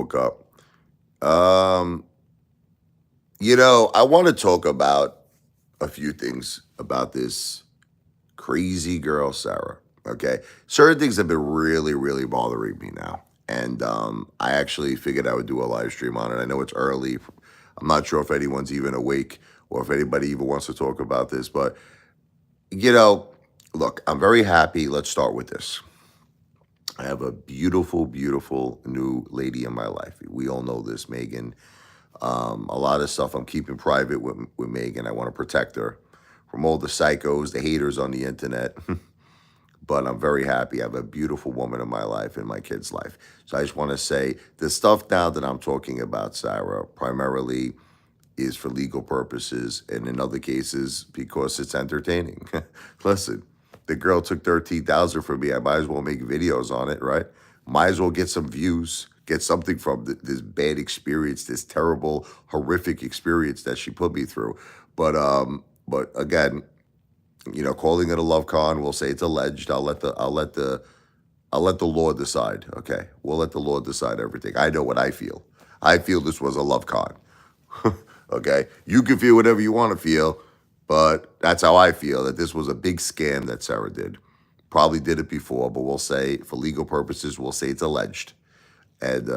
woke up. Um, I want to talk about a few things about this crazy girl, Sarah. Okay. Certain things have been really, really bothering me now. And I actually figured I would do a live stream on it. I know it's early. I'm not sure if anyone's even awake or if anybody even wants to talk about this. But, you know, look, I'm very happy. Let's start with this. I have a beautiful, beautiful new lady in my life. We all know this, Megan. A lot of stuff I'm keeping private with Megan. I want to protect her from all the psychos, the haters on the internet. But I'm very happy. I have a beautiful woman in my life, in my kid's life. So I just want to say the stuff now that I'm talking about, Sarah, primarily is for legal purposes, and in other cases because it's entertaining. Listen, the girl took 13,000 from me. I might as well make videos on it, right? Might as well get some views, get something from this bad experience, this terrible, horrific experience that she put me through. But again, calling it a love con, we'll say it's alleged. I'll let the Lord decide. Okay, we'll let the Lord decide everything. I know what I feel. I feel this was a love con. Okay, you can feel whatever you want to feel, but that's how I feel. That this was a big scam that Sarah did. Probably did it before, but we'll say for legal purposes, we'll say it's alleged, and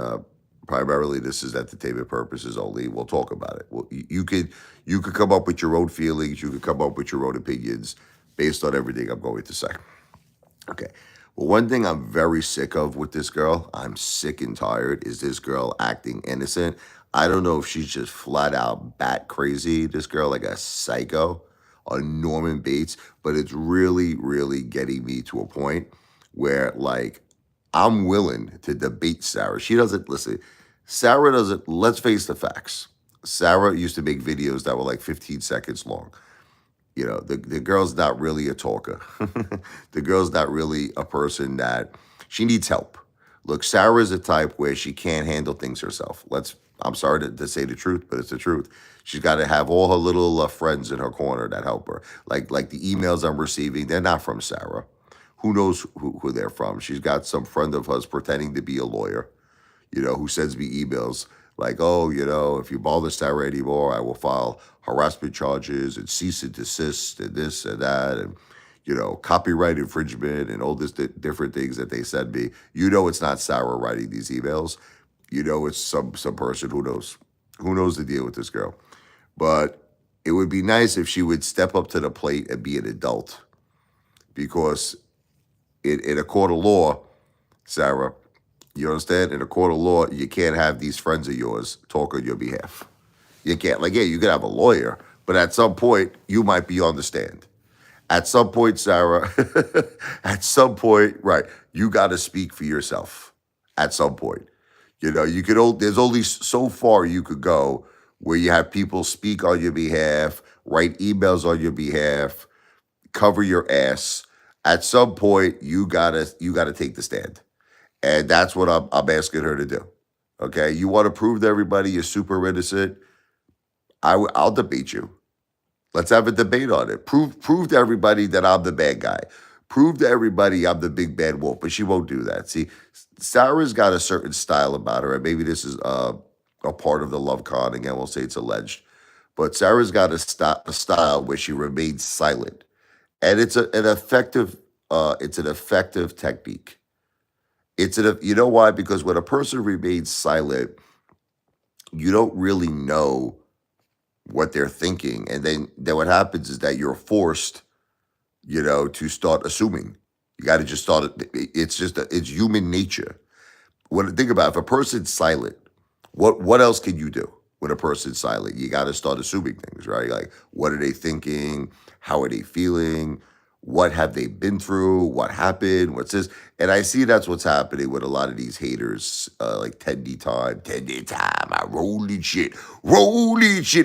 primarily this is entertainment purposes only. We'll talk about it. Well, you could come up with your own feelings. You could come up with your own opinions based on everything I'm going to say. Okay. Well, one thing I'm very sick of with this girl, I'm sick and tired, is this girl acting innocent. I don't know if she's just flat out bat crazy, this girl, like a psycho, a Norman Bates, but it's really, really getting me to a point where, like, I'm willing to debate Sarah. She doesn't, listen, Sarah doesn't, let's face the facts. Sarah used to make videos that were like 15 seconds long. The girl's not really a talker. The girl's not really a person that she needs help. Look, Sarah is a type where she can't handle things herself. I'm sorry to say the truth, but it's the truth. She's got to have all her little friends in her corner that help her. Like the emails I'm receiving, they're not from Sarah. Who knows who they're from? She's got some friend of hers pretending to be a lawyer, who sends me emails like, oh, if you bother Sarah anymore, I will file harassment charges and cease and desist and this and that and, copyright infringement and all this different things that they send me. It's not Sarah writing these emails. It's some person who knows the deal with this girl. But it would be nice if she would step up to the plate and be an adult, because in a court of law, Sarah, you understand? In a court of law, you can't have these friends of yours talk on your behalf. You can't. Like, yeah, you can have a lawyer, but at some point, you might be on the stand. At some point, Sarah, at some point, right, you got to speak for yourself. At some point, there's only so far you could go where you have people speak on your behalf, write emails on your behalf, cover your ass. At some point, you gotta take the stand. And that's what I'm asking her to do. Okay, you want to prove to everybody you're super innocent? I'll debate you. Let's have a debate on it. Prove to everybody that I'm the bad guy. Prove to everybody I'm the big bad wolf. But she won't do that. See, Sarah's got a certain style about her, and maybe this is a part of the love con. Again, we'll say it's alleged. But Sarah's got a style where she remains silent, and it's an effective technique. You know why? Because when a person remains silent, you don't really know what they're thinking, and then what happens is that you're forced, to start assuming. You got to just start. It's human nature. Think about it, if a person's silent, what else can you do when a person's silent? You got to start assuming things, right? Like, what are they thinking? How are they feeling? What have they been through? What happened? What's this? And I see that's what's happening with a lot of these haters, like Tendy time, I rolling shit,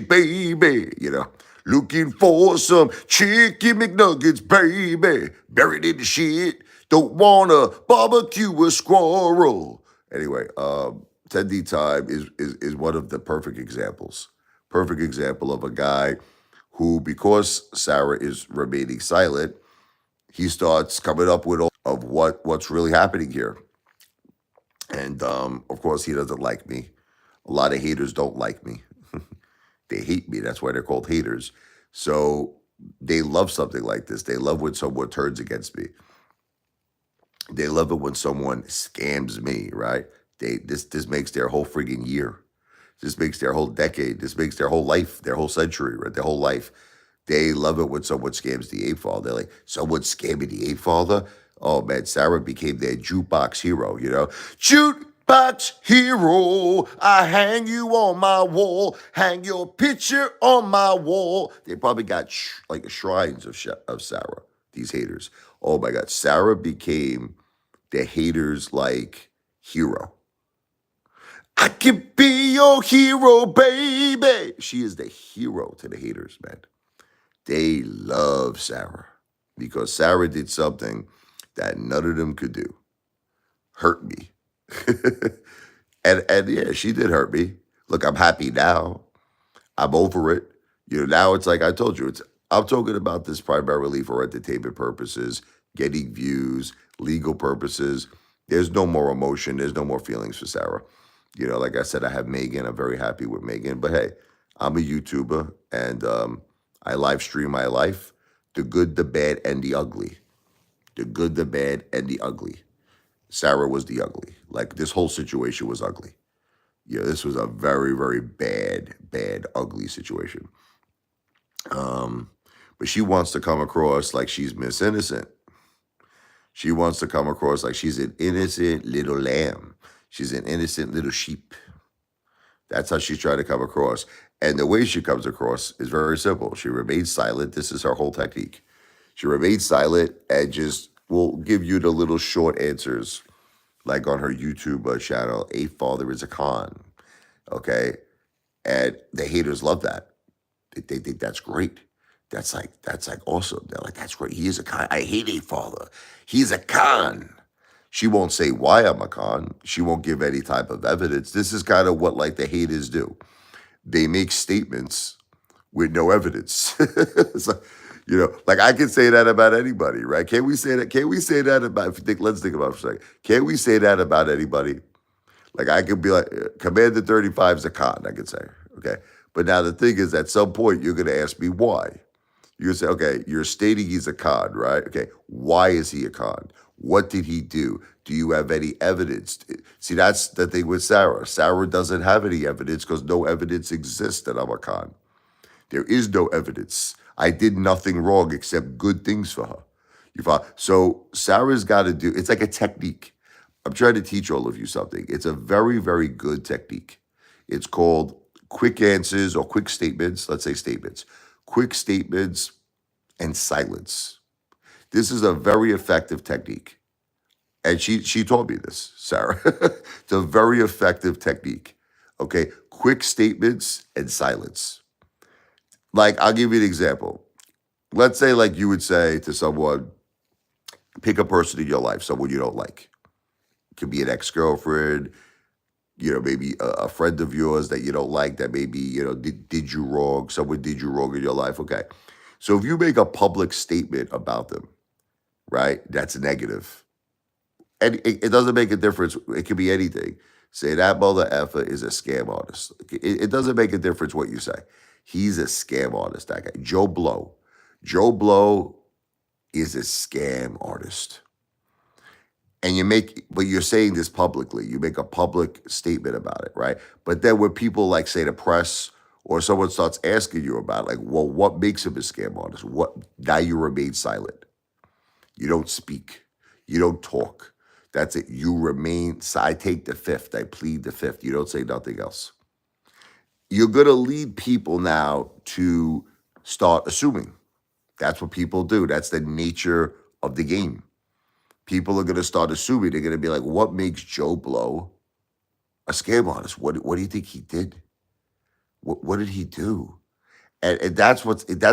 baby. Looking for some chicken McNuggets, baby. Buried in the shit. Don't wanna barbecue a squirrel. Anyway, Tendy time is one of the perfect examples. Perfect example of a guy who, because Sarah is remaining silent, he starts coming up with all of what's really happening here. And of course, he doesn't like me. A lot of haters don't like me. They hate me. That's why they're called haters. So they love something like this. They love when someone turns against me. They love it when someone scams me, right? This makes their whole friggin' year. This makes their whole decade. This makes their whole life, their whole century, right? Their whole life. They love it when someone scams the Apefather. They're like, someone scamming the Apefather? Oh man, Sarah became their jukebox hero, you know? Jukebox hero, I hang you on my wall, hang your picture on my wall. They probably got like shrines of Sarah, these haters. Oh my God, Sarah became the haters like hero. I can be your hero, baby. She is the hero to the haters, man. They love Sarah because Sarah did something that none of them could do. Hurt me. And yeah, she did hurt me. Look, I'm happy now. I'm over it. You know, now it's like I told you, I'm talking about this primarily for entertainment purposes, getting views, legal purposes. There's no more emotion. There's no more feelings for Sarah. You know, like I said, I have Megan. I'm very happy with Megan. But hey, I'm a YouTuber and I live stream my life, the good, the bad, and the ugly. The good, the bad, and the ugly. Sarah was the ugly. Like this whole situation was ugly. Yeah, this was a very, very bad, bad, ugly situation. Um, but she wants to come across like she's Miss Innocent. She wants to come across like she's an innocent little lamb. She's an innocent little sheep. That's how she's trying to come across. And the way she comes across is very simple. She remains silent. This is her whole technique. She remains silent and just will give you the little short answers, like on her YouTube channel, Apefather is a con. Okay. And the haters love that. They think that's great. That's like awesome. They're like, that's great. He is a con. I hate Apefather. He's a con. She won't say why I'm a con. She won't give any type of evidence. This is kind of what like the haters do. They make statements with no evidence. So, you know, like I can say that about anybody, right? Can we say that? Can we say that about? If you think, let's think about it for a second. Can we say that about anybody? Like I could be like, Commander 35 is a con. I could say, okay. But now the thing is, at some point, you're going to ask me why. You're going to say, okay, you're stating he's a con, right? Okay, why is he a con? What did he do? Do you have any evidence? See, that's the thing with Sarah. Sarah doesn't have any evidence because no evidence exists that I'm a con. There is no evidence. I did nothing wrong except good things for her. You follow? So Sarah's got to do, it's like a technique. I'm trying to teach all of you something. It's a very, very good technique. It's called quick answers or quick statements. Let's say statements. Quick statements and silence. This is a very effective technique. And she told me this, Sarah. It's a very effective technique. Okay. Quick statements and silence. Like, I'll give you an example. Let's say, like, you would say to someone, pick a person in your life, someone you don't like. It could be an ex-girlfriend, you know, maybe a friend of yours that you don't like, that maybe, you know, did you wrong, someone did you wrong in your life. Okay. So if you make a public statement about them, right, that's negative. And it doesn't make a difference. It could be anything. Say that mother effer is a scam artist. It doesn't make a difference what you say. He's a scam artist, that guy. Joe Blow. Joe Blow is a scam artist. And but you're saying this publicly. You make a public statement about it, right? But then when people like say the press or someone starts asking you about it, like, well, what makes him a scam artist? Now you remain silent. You don't speak. You don't talk. That's it. You remain. So I take the fifth. I plead the fifth. You don't say nothing else. You're going to lead people now to start assuming. That's what people do. That's the nature of the game. People are going to start assuming. They're going to be like, what makes Joe Blow a scam artist? What do you think he did? What did he do? And that's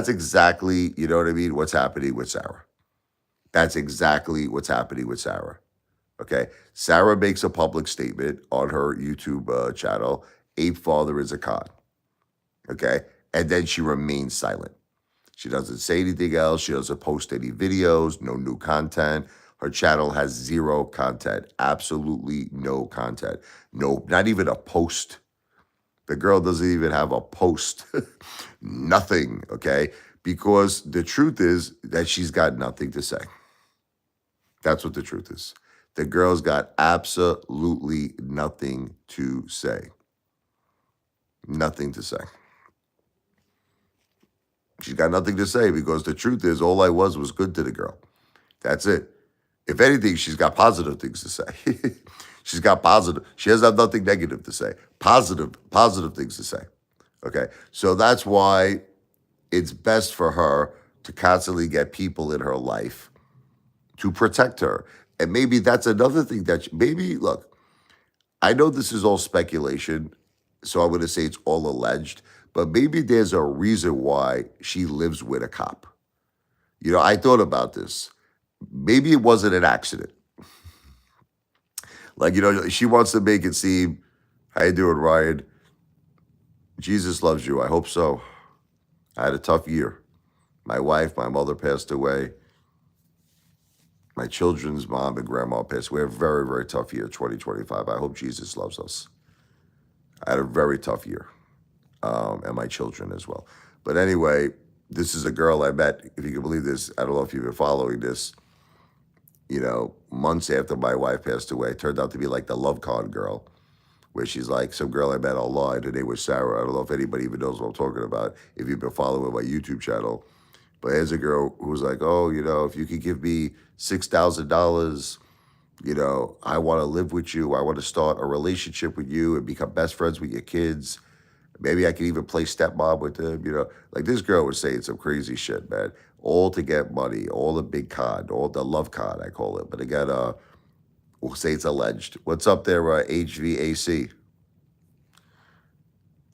exactly, you know what I mean, what's happening with Sarah. That's exactly what's happening with Sarah. Okay. Sarah makes a public statement on her YouTube channel. Apefather is a con. Okay. And then she remains silent. She doesn't say anything else. She doesn't post any videos, no new content. Her channel has zero content, absolutely no content. No, not even a post. The girl doesn't even have a post. Nothing, okay? Because the truth is that she's got nothing to say. That's what the truth is. The girl's got absolutely nothing to say. Nothing to say. She's got nothing to say because the truth is all I was good to the girl. That's it. If anything, she's got positive things to say. She's got positive. She doesn't have nothing negative to say. Positive things to say. Okay. So that's why it's best for her to constantly get people in her life to protect her. And maybe that's another thing that maybe, look, I know this is all speculation, so I'm going to say it's all alleged, but maybe there's a reason why she lives with a cop. You know, I thought about this. Maybe it wasn't an accident. Like, you know, she wants to make it seem, how you doing, Ryan? Jesus loves you. I hope so. I had a tough year. My wife, my mother passed away. My children's mom and grandma passed away. A very, very tough year, 2025. I hope Jesus loves us. I had a very tough year, and my children as well. But anyway, this is a girl I met, if you can believe this. I don't know if you've been following this. You know, months after my wife passed away, turned out to be like the Love Con girl, where she's like some girl I met online. Her name was Sarah. I don't know if anybody even knows what I'm talking about, if you've been following my YouTube channel. But here's a girl who was like, oh, you know, if you could give me $6,000, you know, I want to live with you. I want to start a relationship with you and become best friends with your kids. Maybe I could even play stepmom with them, you know. Like this girl was saying some crazy shit, man. All to get money, all the big con, all the love con, I call it. But again, we'll say it's alleged. What's up there, HVAC?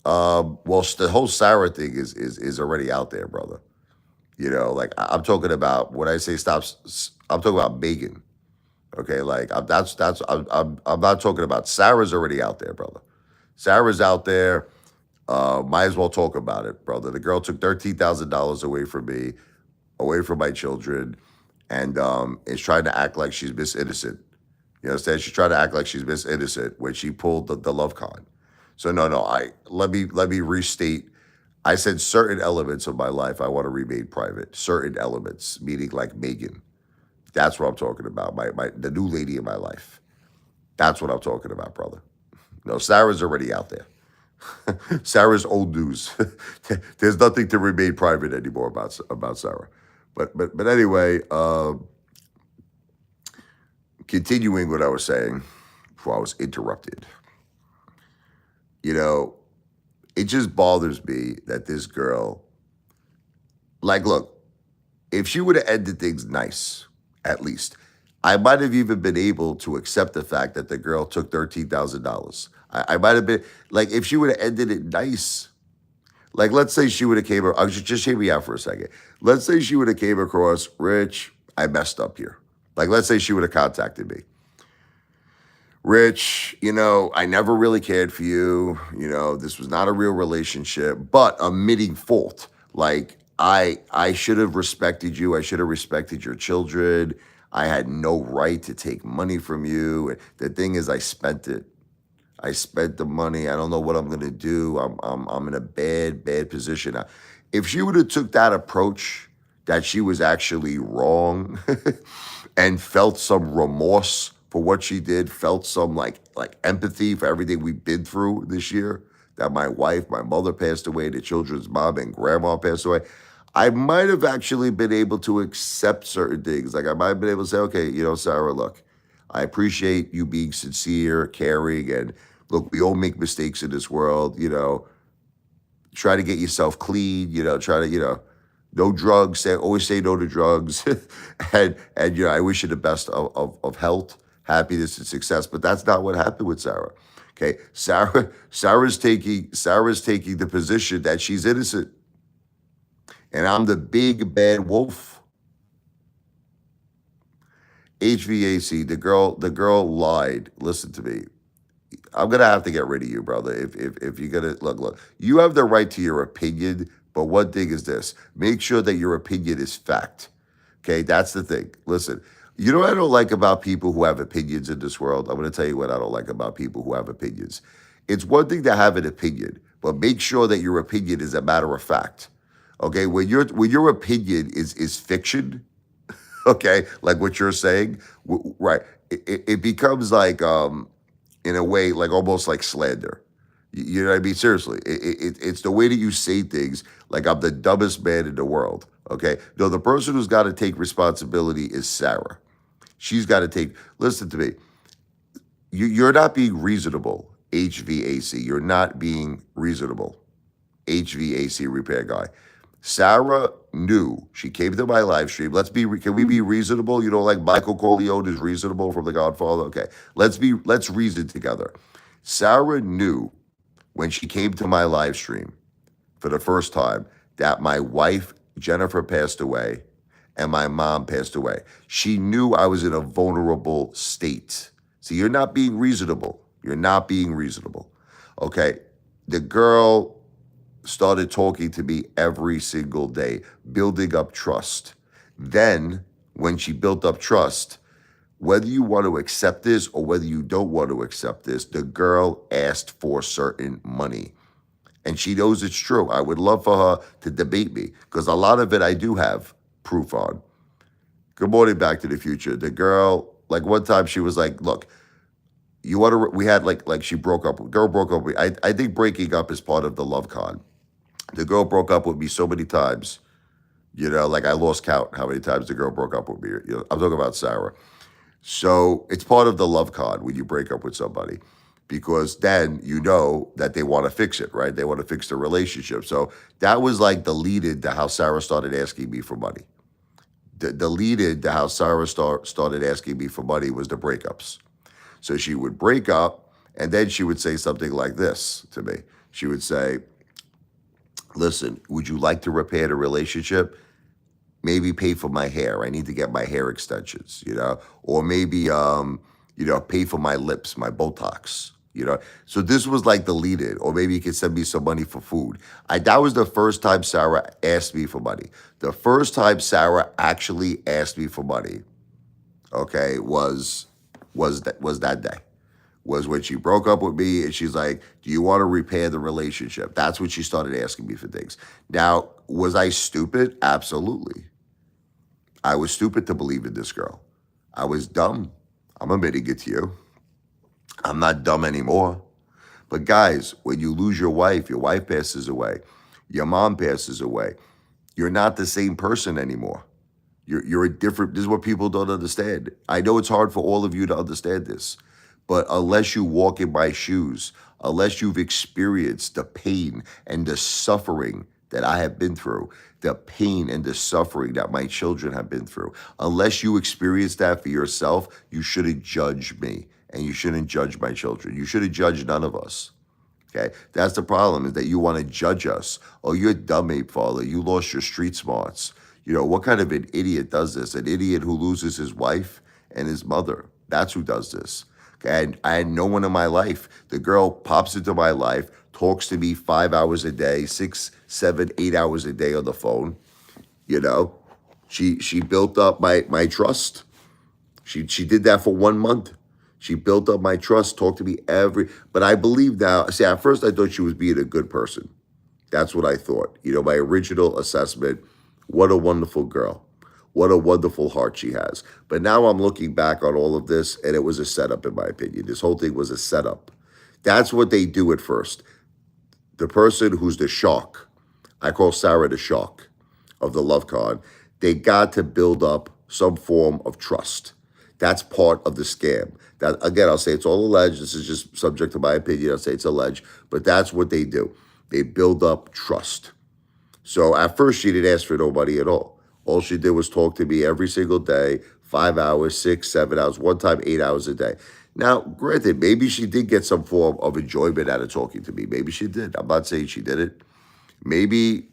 Well, the whole Sarah thing is already out there, brother. You know, like I'm talking about when I say stop, I'm talking about Megan. Okay, like I'm not talking about Sarah's already out there, brother. Sarah's out there. Might as well talk about it, brother. The girl took $13,000 away from me, away from my children, and is trying to act like she's Miss Innocent. You understand? She's trying to act like she's Miss Innocent when she pulled the love con. So no, let me restate. I said certain elements of my life I want to remain private. Certain elements, meaning like Megan. That's what I'm talking about. The new lady in my life. That's what I'm talking about, brother. No, Sarah's already out there. Sarah's old news. There's nothing to remain private anymore about Sarah. But anyway, continuing what I was saying before I was interrupted. You know, it just bothers me that this girl, like, look, if she would have ended things nice, at least, I might have even been able to accept the fact that the girl took $13,000. I might have been, like, if she would have ended it nice, like, let's say she would have came, just hear me out for a second. Let's say she would have came across, Rich, I messed up here. Like, let's say she would have contacted me. Rich, you know, I never really cared for you. You know, this was not a real relationship, but admitting fault. Like, I should have respected you. I should have respected your children. I had no right to take money from you. The thing is, I spent it. I spent the money. I don't know what I'm gonna do. I'm in a bad position. If she would have took that approach, that she was actually wrong, and felt some remorse for what she did, felt some like empathy for everything we've been through this year, that my wife, my mother passed away, the children's mom and grandma passed away, I might have actually been able to accept certain things. Like I might have been able to say, okay, you know, Sarah, look, I appreciate you being sincere, caring, and look, we all make mistakes in this world, you know, try to get yourself clean, you know, try to, you know, no drugs, always say no to drugs. and you know, I wish you the best of health, happiness, and success. But that's not what happened with Sarah. Okay. Sarah's taking the position that she's innocent. And I'm the big bad wolf. HVAC, the girl lied. Listen to me. I'm gonna have to get rid of you, brother. If you're gonna look, you have the right to your opinion, but one thing is this: make sure that your opinion is fact. Okay, that's the thing. Listen, You know what I don't like about people who have opinions in this world? I'm going to tell you what I don't like about people who have opinions. It's one thing to have an opinion, but make sure that your opinion is a matter of fact. Okay, when your opinion is fiction, okay, like what you're saying, right? It becomes like in a way like almost like slander. You know what I mean? Seriously, it's the way that you say things like I'm the dumbest man in the world. Okay, no, the person who's got to take responsibility is Sarah. She's got to take. Listen to me. You're not being reasonable. HVAC. You're not being reasonable. HVAC repair guy. Sarah knew. She came to my live stream. Can we be reasonable? You know, like Michael Corleone is reasonable from The Godfather. Okay, let's reason together. Sarah knew when she came to my live stream for the first time that my wife Jennifer passed away and my mom passed away. She knew I was in a vulnerable state. See, you're not being reasonable. You're not being reasonable. Okay, the girl started talking to me every single day, building up trust. Then, when she built up trust, whether you want to accept this or whether you don't want to accept this, the girl asked for certain money. And she knows it's true. I would love for her to debate me because a lot of it I do have proof on. Good morning, Back to the Future. The girl, like one time she was like, look, you want to, we had like she broke up, girl broke up with me. I think breaking up is part of the love con. The girl broke up with me so many times, like I lost count how many times the girl broke up with me. I'm talking about Sarah. So it's part of the love con when you break up with somebody because then you know that they want to fix it, right? They want to fix the relationship. So that was like the lead in to how Sarah started asking me for money. The lead in to how Sarah started asking me for money was the breakups. So she would break up and then she would say something like this to me. She would say, listen, would you like to repair the relationship? Maybe pay for my hair. I need to get my hair extensions, or maybe, pay for my lips, my Botox. So this was like the lead in, or maybe you could send me some money for food. That was the first time Sarah asked me for money. The first time Sarah actually asked me for money, okay, was that day. Was when she broke up with me and she's like, do you want to repair the relationship? That's when she started asking me for things. Now, was I stupid? Absolutely. I was stupid to believe in this girl. I was dumb. I'm admitting it to you. I'm not dumb anymore. But guys, when you lose your wife passes away, your mom passes away, you're not the same person anymore. You're a different, this is what people don't understand. I know it's hard for all of you to understand this, but unless you walk in my shoes, unless you've experienced the pain and the suffering that I have been through, the pain and the suffering that my children have been through, unless you experience that for yourself, you shouldn't judge me and you shouldn't judge my children. You shouldn't judge none of us. Okay, that's the problem, is that you want to judge us. Oh, you're dumb, Apefather. You lost your street smarts. What kind of an idiot does this? An idiot who loses his wife and his mother. That's who does this. Okay, and I had no one in my life. The girl pops into my life, talks to me 5 hours a day, 6, 7, 8 hours a day on the phone. She built up my trust. She did that for 1 month. She built up my trust, talked to me but I believe now, see, at first I thought she was being a good person. That's what I thought. My original assessment, what a wonderful girl. What a wonderful heart she has. But now I'm looking back on all of this, and it was a setup, in my opinion. This whole thing was a setup. That's what they do at first. The person who's the shark, I call Sarah the shark of the love con, they got to build up some form of trust. That's part of the scam. That, again, I'll say it's all alleged. This is just subject to my opinion. I'll say it's alleged. But that's what they do. They build up trust. So at first, she didn't ask for no money at all. All she did was talk to me every single day, 5 hours, 6, 7 hours, one time 8 hours a day. Now, granted, maybe she did get some form of enjoyment out of talking to me. Maybe she did. I'm not saying she didn't. Maybe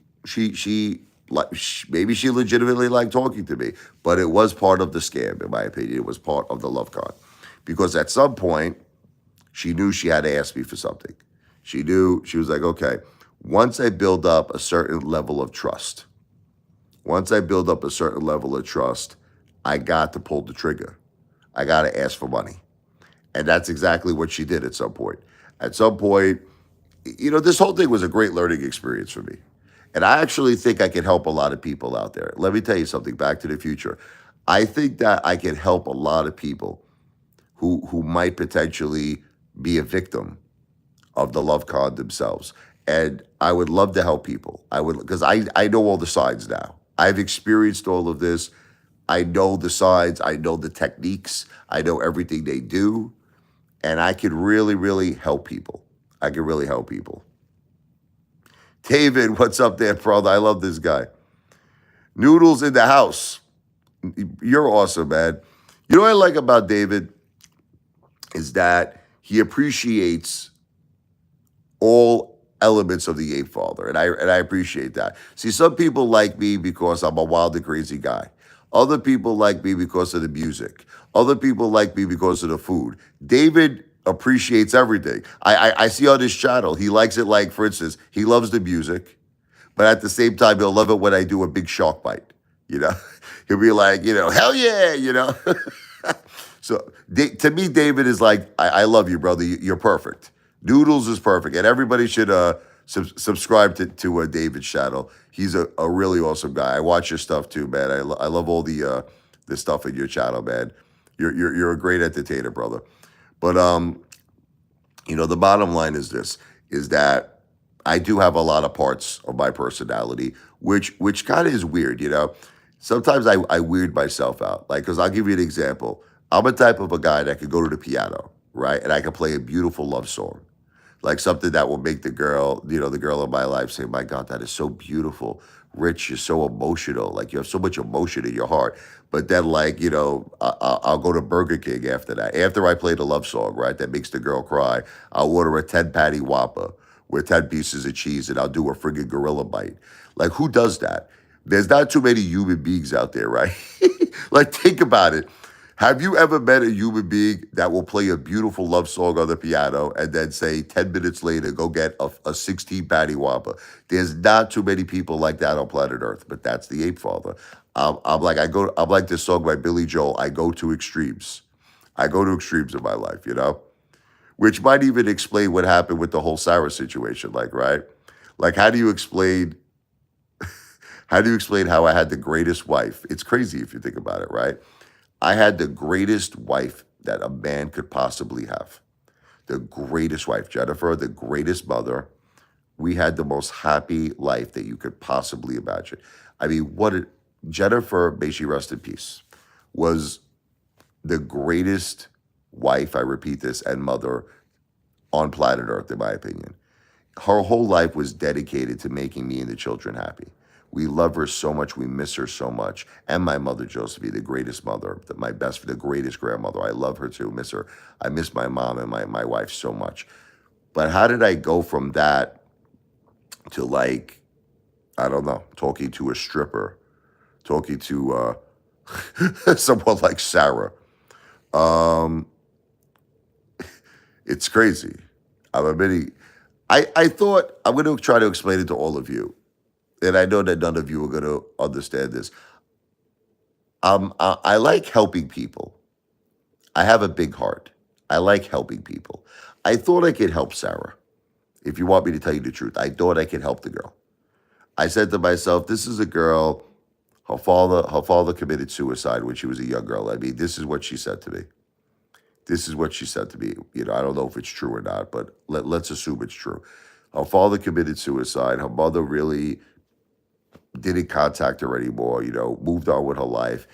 maybe she legitimately liked talking to me, but it was part of the scam, in my opinion. It was part of the love con. Because at some point, she knew she had to ask me for something. She knew, she was like, okay, once I build up a certain level of trust, I got to pull the trigger. I got to ask for money. And that's exactly what she did at some point. At some point, this whole thing was a great learning experience for me. And I actually think I can help a lot of people out there. Let me tell you something, Back to the Future. I think that I can help a lot of people who might potentially be a victim of the love con themselves. And I would love to help people. I would, because I know all the signs now. I've experienced all of this. I know the signs. I know the techniques. I know everything they do. And I can really, really help people. I can really help people. David, what's up there, brother? I love this guy. Noodles in the house. You're awesome, man. You know what I like about David is that he appreciates all elements of the Apefather, and I appreciate that. See, some people like me because I'm a wild and crazy guy. Other people like me because of the music. Other people like me because of the food. David appreciates everything. I see on his channel, he likes it like, for instance, he loves the music, but at the same time, he'll love it when I do a big shark bite. You know, he'll be like, hell yeah, So to me, David is like, I love you, brother. You're perfect. Noodles is perfect, and everybody should subscribe to David's channel. He's a really awesome guy. I watch your stuff too, man. I love all the stuff in your channel, man. You're a great entertainer, brother. But the bottom line is this: is that I do have a lot of parts of my personality, which kind of is weird, Sometimes I weird myself out, like, because I'll give you an example. I'm a type of a guy that could go to the piano, right, and I can play a beautiful love song, like something that will make the girl, the girl in my life say, "My God, that is so beautiful, Rich. You're so emotional. Like you have so much emotion in your heart." But then, like, I'll go to Burger King after that. After I play the love song, right, that makes the girl cry, I'll order a 10-patty Whopper with 10 pieces of cheese, and I'll do a friggin' gorilla bite. Like, who does that? There's not too many human beings out there, right? Like, think about it. Have you ever met a human being that will play a beautiful love song on the piano and then say 10 minutes later, go get a 16-patty Whopper? There's not too many people like that on planet Earth, but that's the Apefather. I'm like this song by Billy Joel, I go to extremes. I go to extremes in my life, which might even explain what happened with the whole Sarah situation, like, right? Like, how do you explain how I had the greatest wife? It's crazy if you think about it, right? I had the greatest wife that a man could possibly have. The greatest wife, Jennifer, the greatest mother. We had the most happy life that you could possibly imagine. I mean, Jennifer, may she rest in peace, was the greatest wife, I repeat this, and mother on planet Earth, in my opinion. Her whole life was dedicated to making me and the children happy. We love her so much. We miss her so much. And my mother, Josephine, the greatest mother, the greatest grandmother. I love her too, miss her. I miss my mom and my wife so much. But how did I go from that to, like, I don't know, talking to a stripper, talking to someone like Sarah? It's crazy. I'm admitting, I thought, I'm going to try to explain it to all of you. And I know that none of you are going to understand this. I like helping people. I have a big heart. I like helping people. I thought I could help Sarah. If you want me to tell you the truth, I thought I could help the girl. I said to myself, this is a girl, her father committed suicide when she was a young girl. I mean, this is what she said to me. This is what she said to me. I don't know if it's true or not, but let's assume it's true. Her father committed suicide. Her mother really didn't contact her anymore, moved on with her life.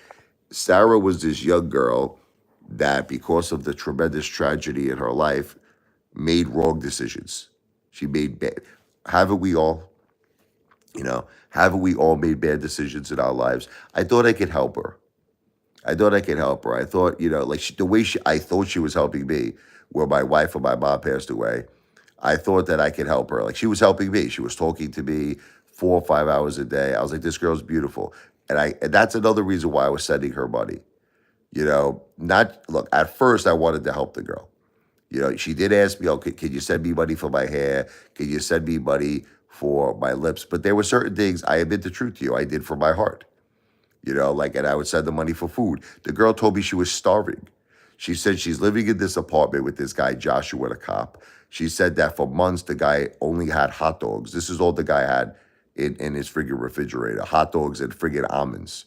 Sarah was this young girl that, because of the tremendous tragedy in her life, made wrong decisions. She made bad, haven't we all? Haven't we all made bad decisions in our lives? I thought I could help her. I thought, like I thought she was helping me when my wife or my mom passed away. I thought that I could help her. Like, she was helping me. She was talking to me 4 or 5 hours a day. I was like, this girl's beautiful. And that's another reason why I was sending her money. Look, at first I wanted to help the girl. She did ask me, okay, can you send me money for my hair? Can you send me money for my lips? But there were certain things, I admit the truth to you, I did from my heart. like, and I would send the money for food. The girl told me she was starving. She said she's living in this apartment with this guy, Joshua, the cop. She said that for months, the guy only had hot dogs. This is all the guy had in his friggin' refrigerator, hot dogs and friggin' almonds.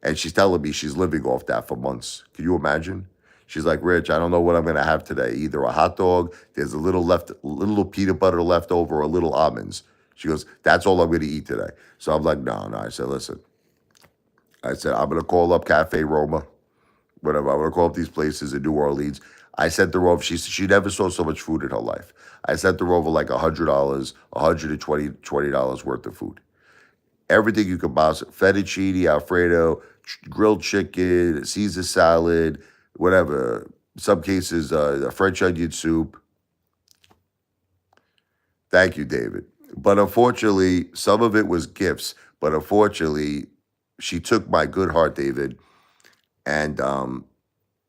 And she's telling me she's living off that for months. Can you imagine? She's like, Rich, I don't know what I'm gonna have today. Either a hot dog, there's a little peanut butter left over, or a little almonds. She goes, that's all I'm gonna eat today. So I'm like, no. I said, listen. I said, I'm gonna call up Cafe Roma, whatever. I'm gonna call up these places in New Orleans. I sent her over. She never saw so much food in her life. I sent her over like $100, $120 worth of food. Everything you could buy: fettuccine Alfredo, grilled chicken, Caesar salad, whatever. Some cases, a French onion soup. Thank you, David. But unfortunately, some of it was gifts. But unfortunately, she took my good heart, David, and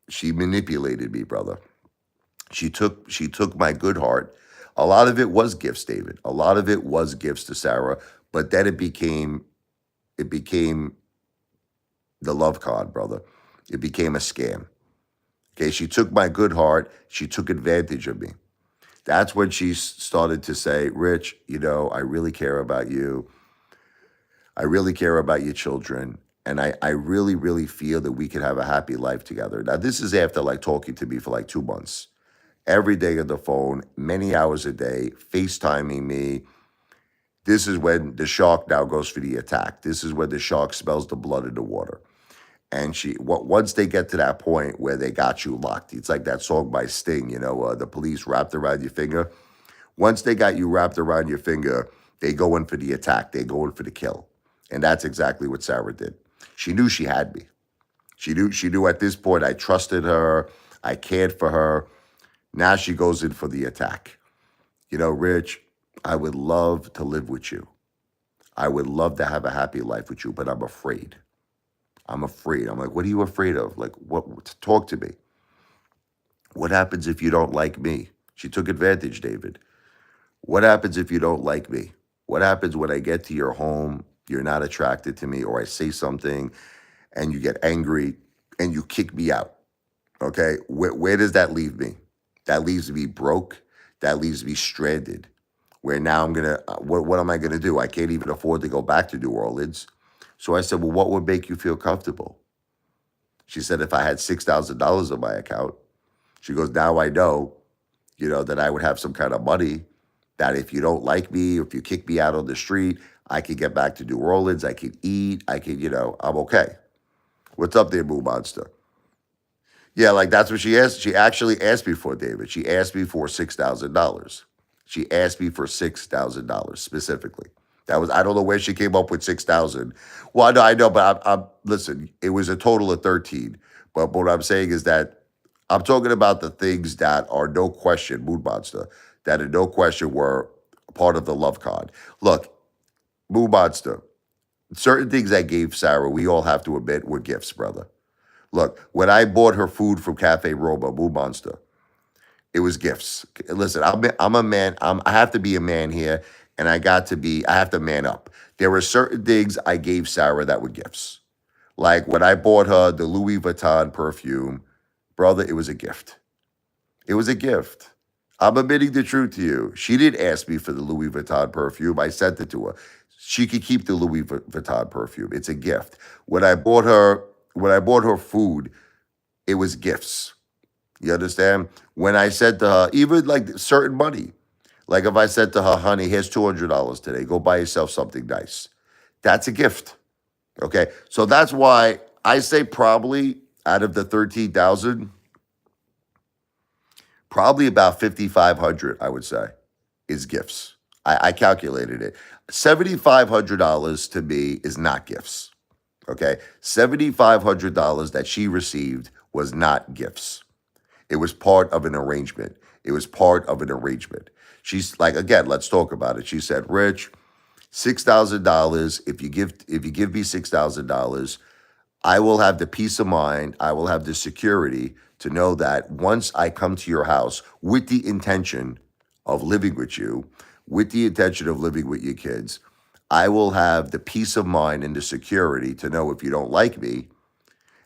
she manipulated me, brother. She took my good heart. A lot of it was gifts, David. A lot of it was gifts to Sarah, but then it became the love card, brother. It became a scam. Okay, she took my good heart. She took advantage of me. That's when she started to say, Rich, I really care about you. I really care about your children. And I really, really feel that we could have a happy life together. Now, this is after like talking to me for like 2 months. Every day on the phone, many hours a day, FaceTiming me. This is when the shark now goes for the attack. This is when the shark smells the blood in the water. And once they get to that point where they got you locked, it's like that song by Sting, the police wrapped around your finger. Once they got you wrapped around your finger, they go in for the attack. They go in for the kill. And that's exactly what Sarah did. She knew she had me. She knew at this point I trusted her. I cared for her. Now she goes in for the attack. Rich, I would love to live with you. I would love to have a happy life with you, but I'm afraid. I'm afraid. I'm like, what are you afraid of? Like, what? Talk to me. What happens if you don't like me? She took advantage, David. What happens if you don't like me? What happens when I get to your home, you're not attracted to me, or I say something and you get angry and you kick me out? Okay, where does that leave me? That leaves me broke. That leaves me stranded. Where now what am I gonna do? I can't even afford to go back to New Orleans. So I said, well, what would make you feel comfortable? She said, if I had $6,000 in my account. She goes, now I know, that I would have some kind of money that if you don't like me, or if you kick me out on the street, I could get back to New Orleans. I could eat. I could, I'm okay. What's up there, Moo Monster? Yeah, like that's what she asked. She actually asked me for, David. She asked me for $6,000. She asked me for $6,000 specifically. I don't know where she came up with 6,000. Well, I know, but listen, it was a total of 13. But what I'm saying is that I'm talking about the things that are no question, Moon Monster, that in no question were part of the love card. Look, Moon Monster, certain things I gave Sarah, we all have to admit, were gifts, brother. Look, when I bought her food from Cafe Roma, Moon Monster, it was gifts. Listen, I'm a man. I have to be a man here, and I have to man up. There were certain things I gave Sarah that were gifts. Like when I bought her the Louis Vuitton perfume, brother, it was a gift. It was a gift. I'm admitting the truth to you. She didn't ask me for the Louis Vuitton perfume. I sent it to her. She could keep the Louis Vuitton perfume. It's a gift. When I bought her food, it was gifts. You understand? When I said to her, even like certain money, like if I said to her, honey, here's $200 today, go buy yourself something nice. That's a gift. Okay. So that's why I say probably out of the 13,000, probably about 5,500, I would say, is gifts. I calculated it. $7,500 to me is not gifts. Okay. $7,500 that she received was not gifts. It was part of an arrangement. It was part of an arrangement. She's like, again, let's talk about it. She said, Rich, $6,000. If you give me $6,000, I will have the peace of mind. I will have the security to know that once I come to your house with the intention of living with you, with the intention of living with your kids, I will have the peace of mind and the security to know if you don't like me,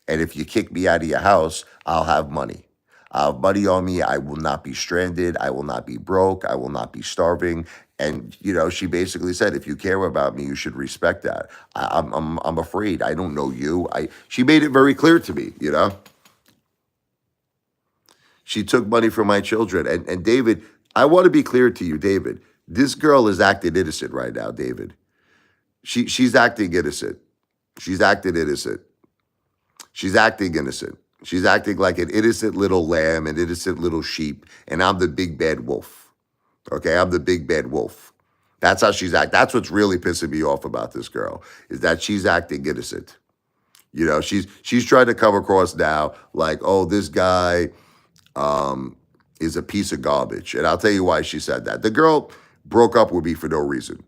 and if you kick me out of your house, I'll have money. I'll have money on me. I will not be stranded. I will not be broke. I will not be starving. And she basically said, if you care about me, you should respect that. I'm afraid. I don't know you. She made it very clear to me. She took money from my children. And David, I want to be clear to you, David. This girl is acting innocent right now, David. She's acting innocent. She's acting innocent. She's acting innocent. She's acting like an innocent little lamb, an innocent little sheep, and I'm the big bad wolf. Okay, I'm the big bad wolf. That's how she's acting. That's what's really pissing me off about this girl, is that she's acting innocent. She's trying to come across now like, oh, this guy is a piece of garbage. And I'll tell you why she said that. The girl broke up with me for no reason.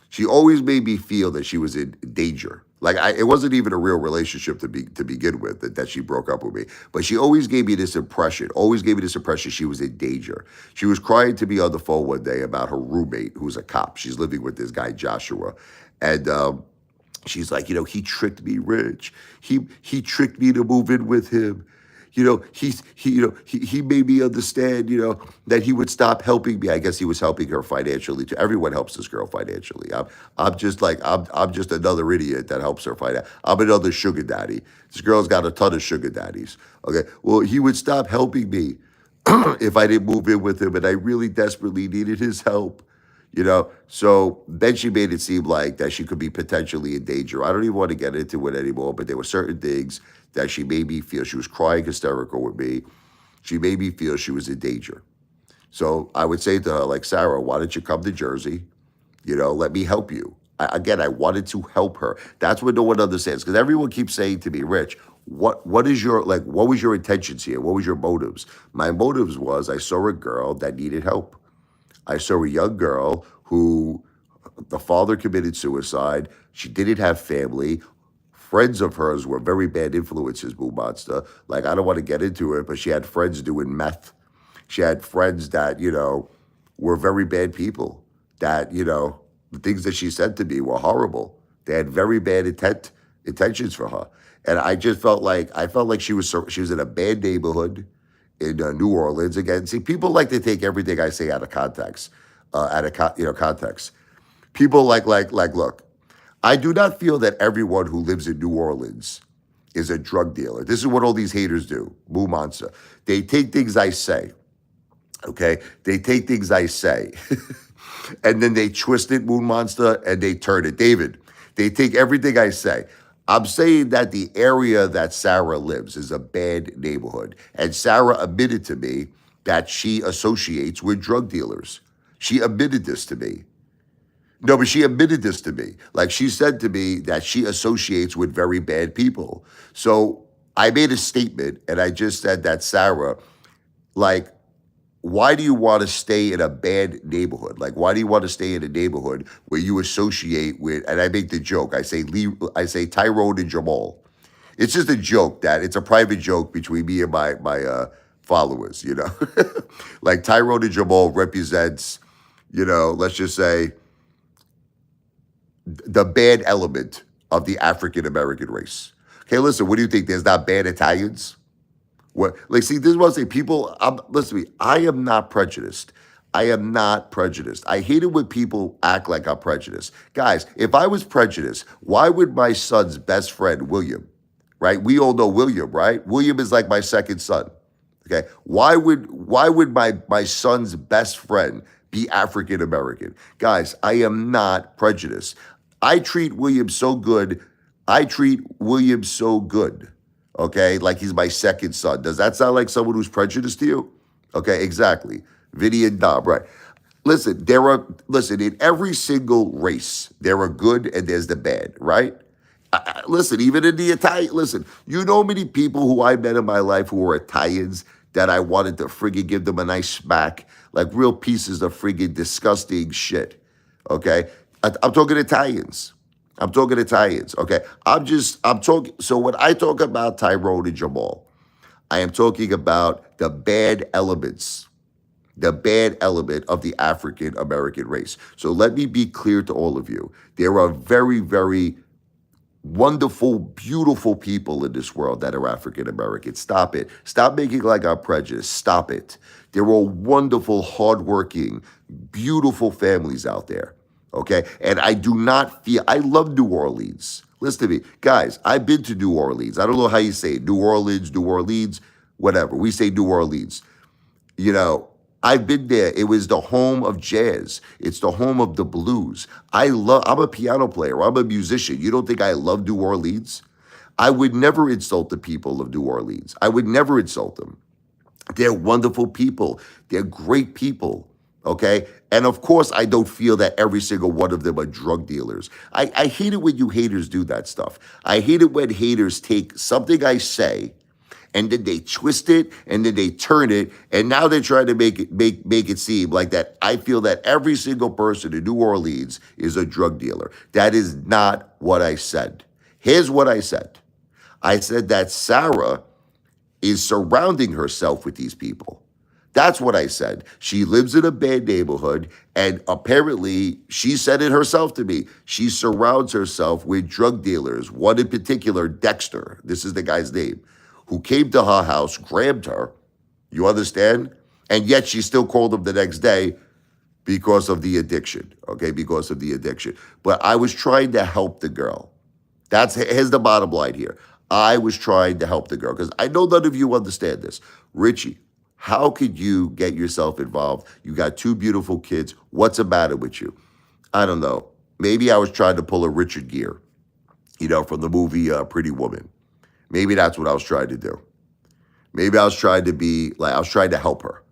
She always made me feel that she was in danger. Like it wasn't even a real relationship to begin with that she broke up with me. But she always gave me this impression. Always gave me this impression she was in danger. She was crying to me on the phone one day about her roommate, who's a cop. She's living with this guy Joshua, and she's like, he tricked me, Rich. He tricked me to move in with him. He made me understand, that he would stop helping me. I guess he was helping her financially too. Everyone helps this girl financially. I'm just another idiot that helps her financially. I'm another sugar daddy. This girl's got a ton of sugar daddies. Okay, well, he would stop helping me if I didn't move in with him, and I really desperately needed his help. So then she made it seem like that she could be potentially in danger. I don't even want to get into it anymore, but there were certain things that she made me feel. She was crying hysterical with me. She made me feel she was in danger. So I would say to her, like, Sarah, why don't you come to Jersey? Let me help you. I wanted to help her. That's what no one understands, because everyone keeps saying to me, Rich, what was your intentions here? What was your motives? My motives was I saw a girl that needed help. I saw a young girl who the father committed suicide. She didn't have family. Friends of hers were very bad influences, Boo Monster. Like, I don't want to get into it, but she had friends doing meth. She had friends that, were very bad people. That, the things that she said to me were horrible. They had very bad intentions for her. And I felt like she was in a bad neighborhood in New Orleans. Again, see, people like to take everything I say out of context, context. People like, look, I do not feel that everyone who lives in New Orleans is a drug dealer. This is what all these haters do, Boo Monster. They take things I say, okay? They take things I say, and then they twist it, Moon Monster, and they turn it. David, they take everything I say. I'm saying that the area that Sarah lives is a bad neighborhood. And Sarah admitted to me that she associates with drug dealers. She admitted this to me. No, but she admitted this to me. Like, she said to me that she associates with very bad people. So I made a statement, and I just said that, Sarah, like, why do you want to stay in a bad neighborhood? Like, why do you want to stay in a neighborhood where you associate with, and I make the joke, I say Tyrone and Jamal. It's just a joke it's a private joke between me and my followers, Like, Tyrone and Jamal represents, let's just say, the bad element of the African American race. Okay, listen, what do you think? There's not bad Italians? What, like, see, this is what I say. People, listen to me. I am not prejudiced. I am not prejudiced. I hate it when people act like I'm prejudiced. Guys, if I was prejudiced, why would my son's best friend, William, right? We all know William, right? William is like my second son. Okay. Why would my son's best friend be African American? Guys, I am not prejudiced. I treat William so good. Okay, like he's my second son. Does that sound like someone who's prejudiced to you? Okay, exactly. Vinny and Dom, right. Listen, in every single race, there are good and there's the bad, right? Listen, even in the Italian, you know many people who I met in my life who were Italians that I wanted to friggin' give them a nice smack, like real pieces of friggin' disgusting shit, okay? I'm talking Italians. Okay? I'm talking, so when I talk about Tyrone and Jamal, I am talking about the bad elements the bad element of the African American race. So let me be clear to all of you. There are very, very wonderful, beautiful people in this world that are African American. Stop it. Stop making like I'm prejudiced. Stop it. There are wonderful, hardworking, beautiful families out there. Okay. And I do not feel, I love New Orleans. Listen to me. Guys, I've been to New Orleans. I don't know how you say it. New Orleans, whatever. We say New Orleans. You know, I've been there. It was the home of jazz. It's the home of the blues. I'm a piano player. I'm a musician. You don't think I love New Orleans? I would never insult the people of New Orleans. I would never insult them. They're wonderful people. They're great people. Okay. And of course, I don't feel that every single one of them are drug dealers. I hate it when you haters do that stuff. I hate it when haters take something I say and then they twist it and then they turn it, and now they're trying to make it seem like that I feel that every single person in New Orleans is a drug dealer. That is not what I said. Here's what I said. I said that Sarah is surrounding herself with these people. That's what I said. She lives in a bad neighborhood, and apparently, she said it herself to me. She surrounds herself with drug dealers. One in particular, Dexter, this is the guy's name, who came to her house, grabbed her. You understand? And yet she still called him the next day because of the addiction, okay? Because of the addiction. But I was trying to help the girl. Here's the bottom line here. I was trying to help the girl because I know none of you understand this. Richie, how could you get yourself involved? You got two beautiful kids. What's the matter with you? I don't know. Maybe I was trying to pull a Richard Gere, from the movie Pretty Woman. Maybe that's what I was trying to do. Maybe I was trying to help her.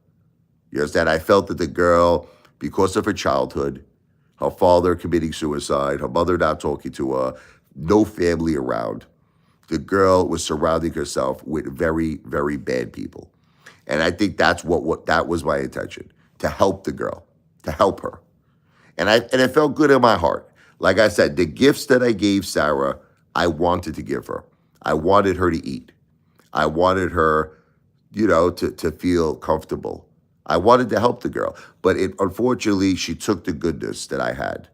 You understand? I felt that the girl, because of her childhood, her father committing suicide, her mother not talking to her, no family around, the girl was surrounding herself with very, very bad people. And I think that's that was my intention, to help the girl, to help her. And it felt good in my heart. Like I said, the gifts that I gave Sarah, I wanted to give her. I wanted her to eat. I wanted her, to feel comfortable. I wanted to help the girl. But unfortunately, she took the goodness that I had,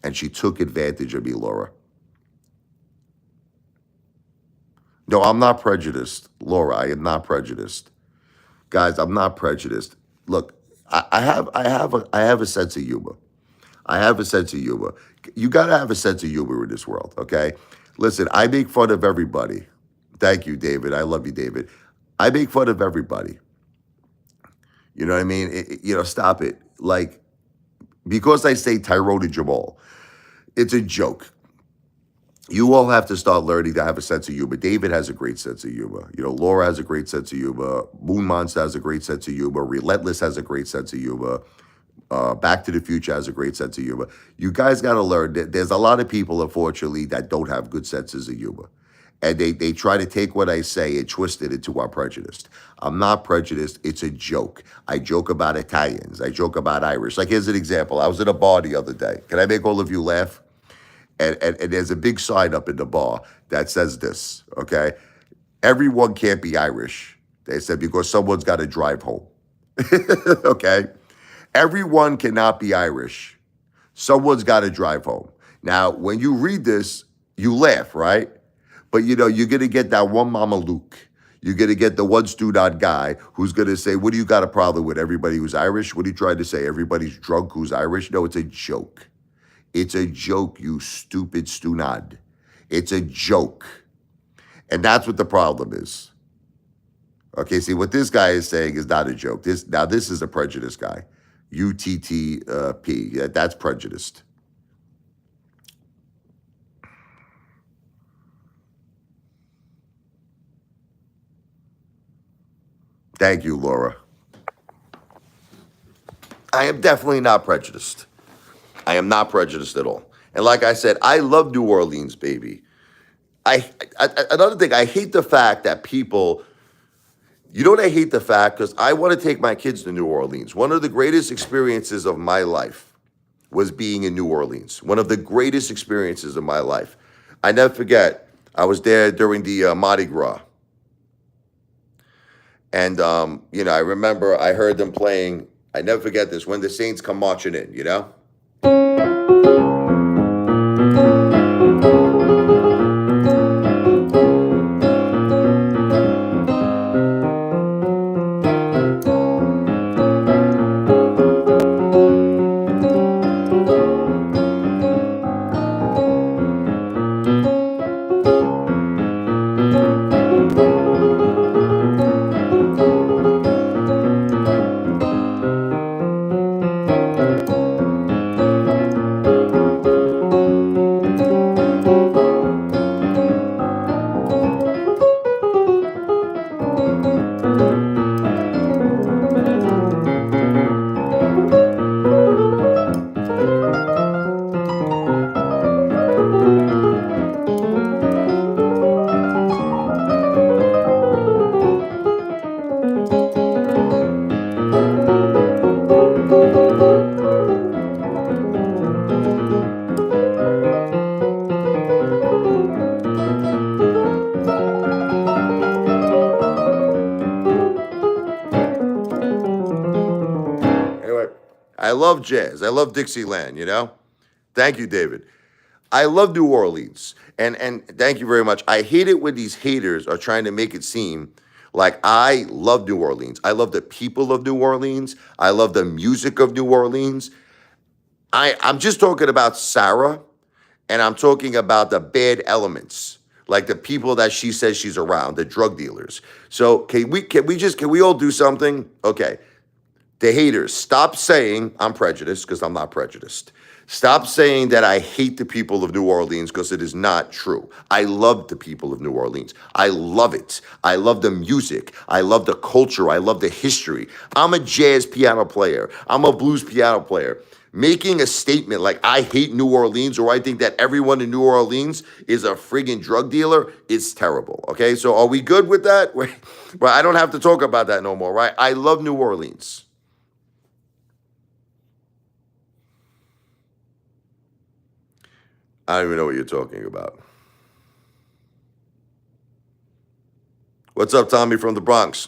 and she took advantage of me, Laura. No, I'm not prejudiced, Laura. I am not prejudiced. Guys, I'm not prejudiced. Look, I have a sense of humor. I have a sense of humor. You got to have a sense of humor in this world, okay? Listen, I make fun of everybody. Thank you, David. I love you, David. I make fun of everybody. You know what I mean? Stop it. Like, because I say Tyrone and Jamal, it's a joke. You all have to start learning to have a sense of humor. David has a great sense of humor. Laura has a great sense of humor. Moon Monster has a great sense of humor. Relentless has a great sense of humor. Back to the Future has a great sense of humor. You guys got to learn that there's a lot of people, unfortunately, that don't have good senses of humor. And they try to take what I say and twist it into I'm prejudiced. I'm not prejudiced. It's a joke. I joke about Italians. I joke about Irish. Like, here's an example. I was in a bar the other day. Can I make all of you laugh? And there's a big sign up in the bar that says this, okay? Everyone can't be Irish. They said, because someone's got to drive home. Okay? Everyone cannot be Irish. Someone's got to drive home. Now, when you read this, you laugh, right? But you're going to get that one Mama Luke. You're going to get the one student guy who's going to say, what do you got a problem with everybody who's Irish? What are you trying to say? Everybody's drunk who's Irish? No, it's a joke. It's a joke, you stupid stunad. It's a joke. And that's what the problem is. Okay, see, what this guy is saying is not a joke. This is a prejudiced guy. UTTP. Yeah, that's prejudiced. Thank you, Laura. I am definitely not prejudiced. I am not prejudiced at all. And like I said, I love New Orleans, baby. Another thing, I hate the fact that people, I hate the fact, because I want to take my kids to New Orleans. One of the greatest experiences of my life was being in New Orleans. One of the greatest experiences of my life. I never forget, I was there during the Mardi Gras. And, I remember I heard them playing I never forget this, when the Saints come marching in, you know? Anyway, I love jazz. I love Dixieland, you know? Thank you, David. I love New Orleans. And thank you very much. I hate it when these haters are trying to make it seem like I love New Orleans. I love the people of New Orleans. I love the music of New Orleans. I'm just talking about Sarah, and I'm talking about the bad elements, like the people that she says she's around, the drug dealers. So can we all do something? Okay. The haters, stop saying I'm prejudiced, because I'm not prejudiced. Stop saying that I hate the people of New Orleans, because it is not true. I love the people of New Orleans. I love it. I love the music. I love the culture. I love the history. I'm a jazz piano player. I'm a blues piano player. Making a statement like I hate New Orleans, or I think that everyone in New Orleans is a friggin' drug dealer, is terrible, okay? So are we good with that? Well, I don't have to talk about that no more, right? I love New Orleans. I don't even know what you're talking about. What's up, Tommy from the Bronx?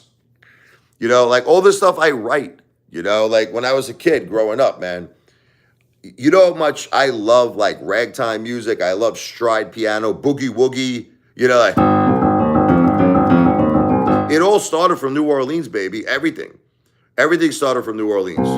You know, like all this stuff I write, you know, like when I was a kid growing up, man. You know how much I love like ragtime music. I love stride piano, boogie woogie. You know, like, it all started from New Orleans, baby. Everything started from New Orleans.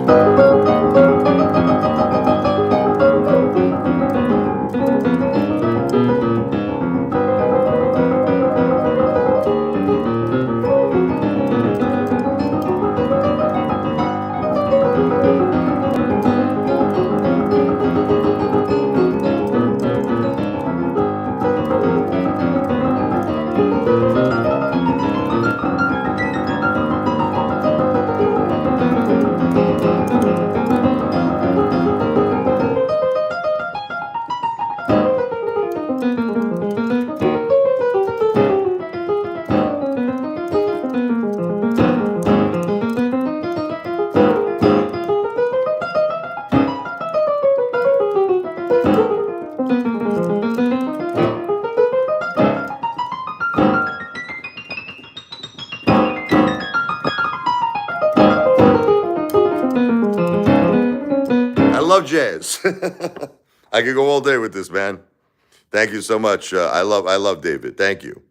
I love jazz. I could go all day with this, man. Thank you so much. I love David. Thank you.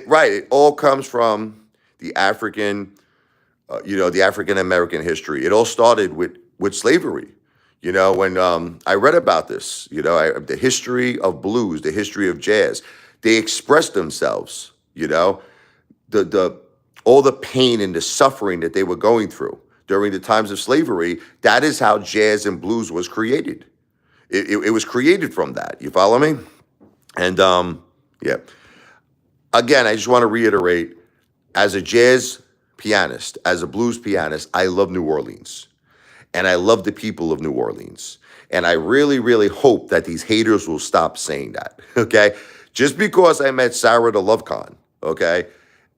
Right. It all comes from the African, the African American history. It all started with slavery. You know, when I read about this, the history of blues, the history of jazz, they expressed themselves. You know, the all the pain and the suffering that they were going through during the times of slavery. That is how jazz and blues was created. It was created from that. You follow me? And yeah. Again, I just want to reiterate, as a jazz pianist, as a blues pianist, I love New Orleans. And I love the people of New Orleans. And I really, really hope that these haters will stop saying that, okay? Just because I met Sarah the Love Con, okay,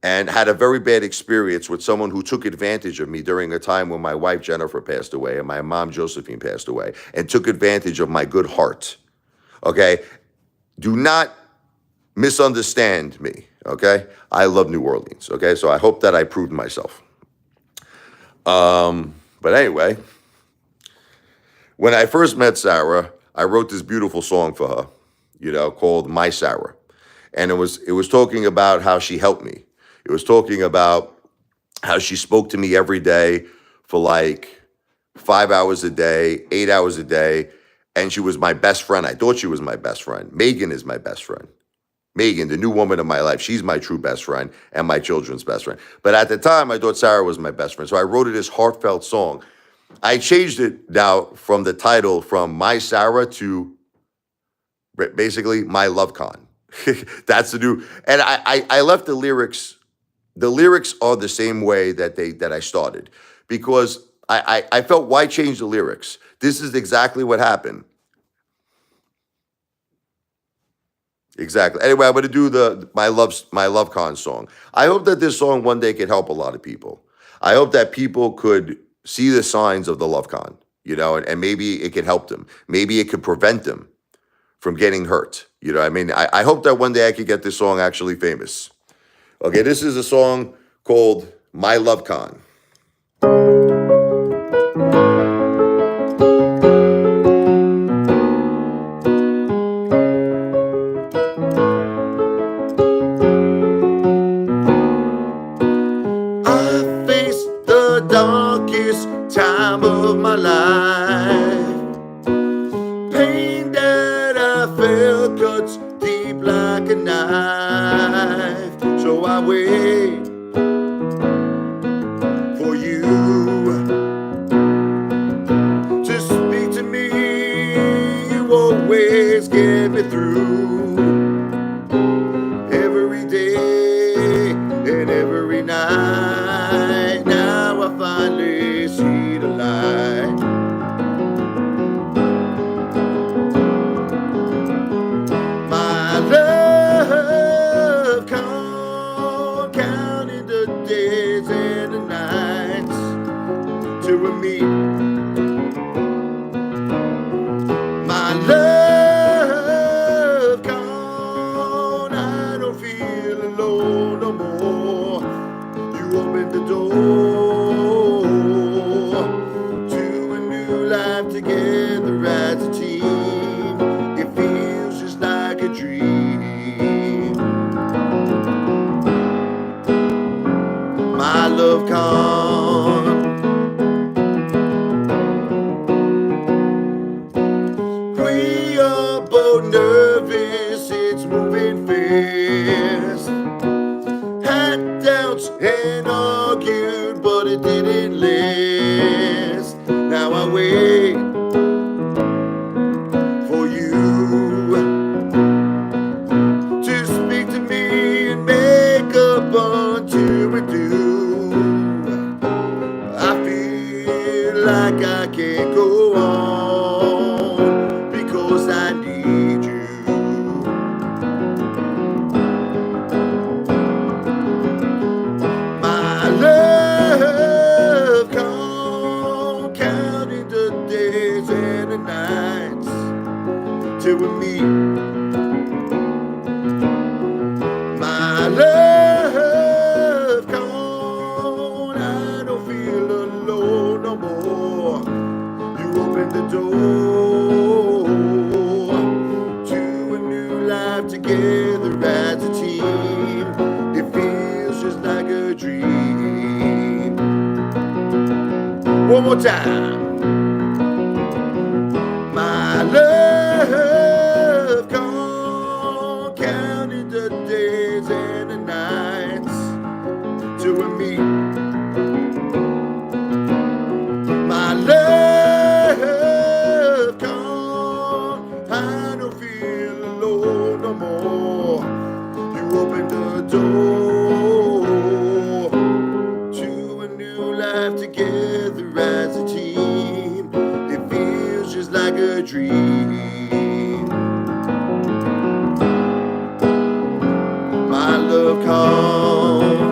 and had a very bad experience with someone who took advantage of me during a time when my wife Jennifer passed away and my mom Josephine passed away, and took advantage of my good heart, okay? Do not misunderstand me, okay? I love New Orleans, okay? So I hope that I proved myself. But anyway, when I first met Sarah, I wrote this beautiful song for her, called My Sarah. And it was talking about how she helped me. It was talking about how she spoke to me every day for like 5 hours a day, 8 hours a day. And she was my best friend. I thought she was my best friend. Megan is my best friend. Megan, the new woman of my life, she's my true best friend and my children's best friend. But at the time, I thought Sarah was my best friend. So I wrote her this heartfelt song. I changed it now from the title from My Sarah to basically My Love Con. That's the new, and I left the lyrics. The lyrics are the same way that I started, because I felt, why change the lyrics? This is exactly what happened. Exactly. Anyway, I'm going to do the my love con song. I hope that this song one day could help a lot of people. I hope that people could see the signs of the love con, and maybe it could help them. Maybe it could prevent them from getting hurt. I mean, I hope that one day I could get this song actually famous. Okay, this is a song called My Love Con. I faced the darkest time of my life. Pain that I felt cuts deep like a knife. So I wait for you to speak to me. You always get me through every day and every night. Now I finally see the light. My love, counting the days and the nights till we meet. My love, I don't feel alone no more. You opened the door to a new life together as a team. It feels just like a dream. My love con. We are both nervous, it's moving fast. Had doubts and argued, but it didn't last. Now I wait for you to speak to me and make up until we do. I feel like I can't go on because I need you. My love, counting the days and the nights till we meet. My love, I don't feel alone no more. You opened the door to a new life together as a team. It feels just like a dream. One more time. My love, counting the days and the nights till we meet. My love, I don't feel alone no more. You opened the door to a new life together as a team. It feels just like a dream. My love con.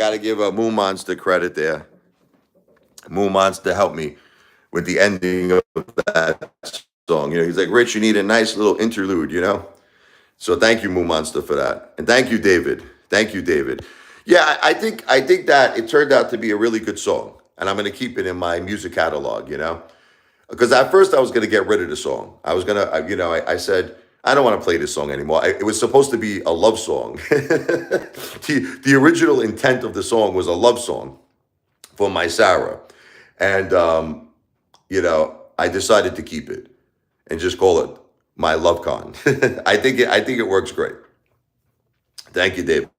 got to give a Moon Monster credit there. Moon Monster helped me with the ending of that song. He's like, Rich, you need a nice little interlude, So thank you, Moon Monster, for that, and thank you, David. Thank you, David. Yeah, I think that it turned out to be a really good song, and I'm going to keep it in my music catalog. Because at first I was going to get rid of the song. I was going to, I said, I don't want to play this song anymore. It was supposed to be a love song. The original intent of the song was a love song for my Sarah. And, I decided to keep it and just call it my Love Con. I think it works great. Thank you, David.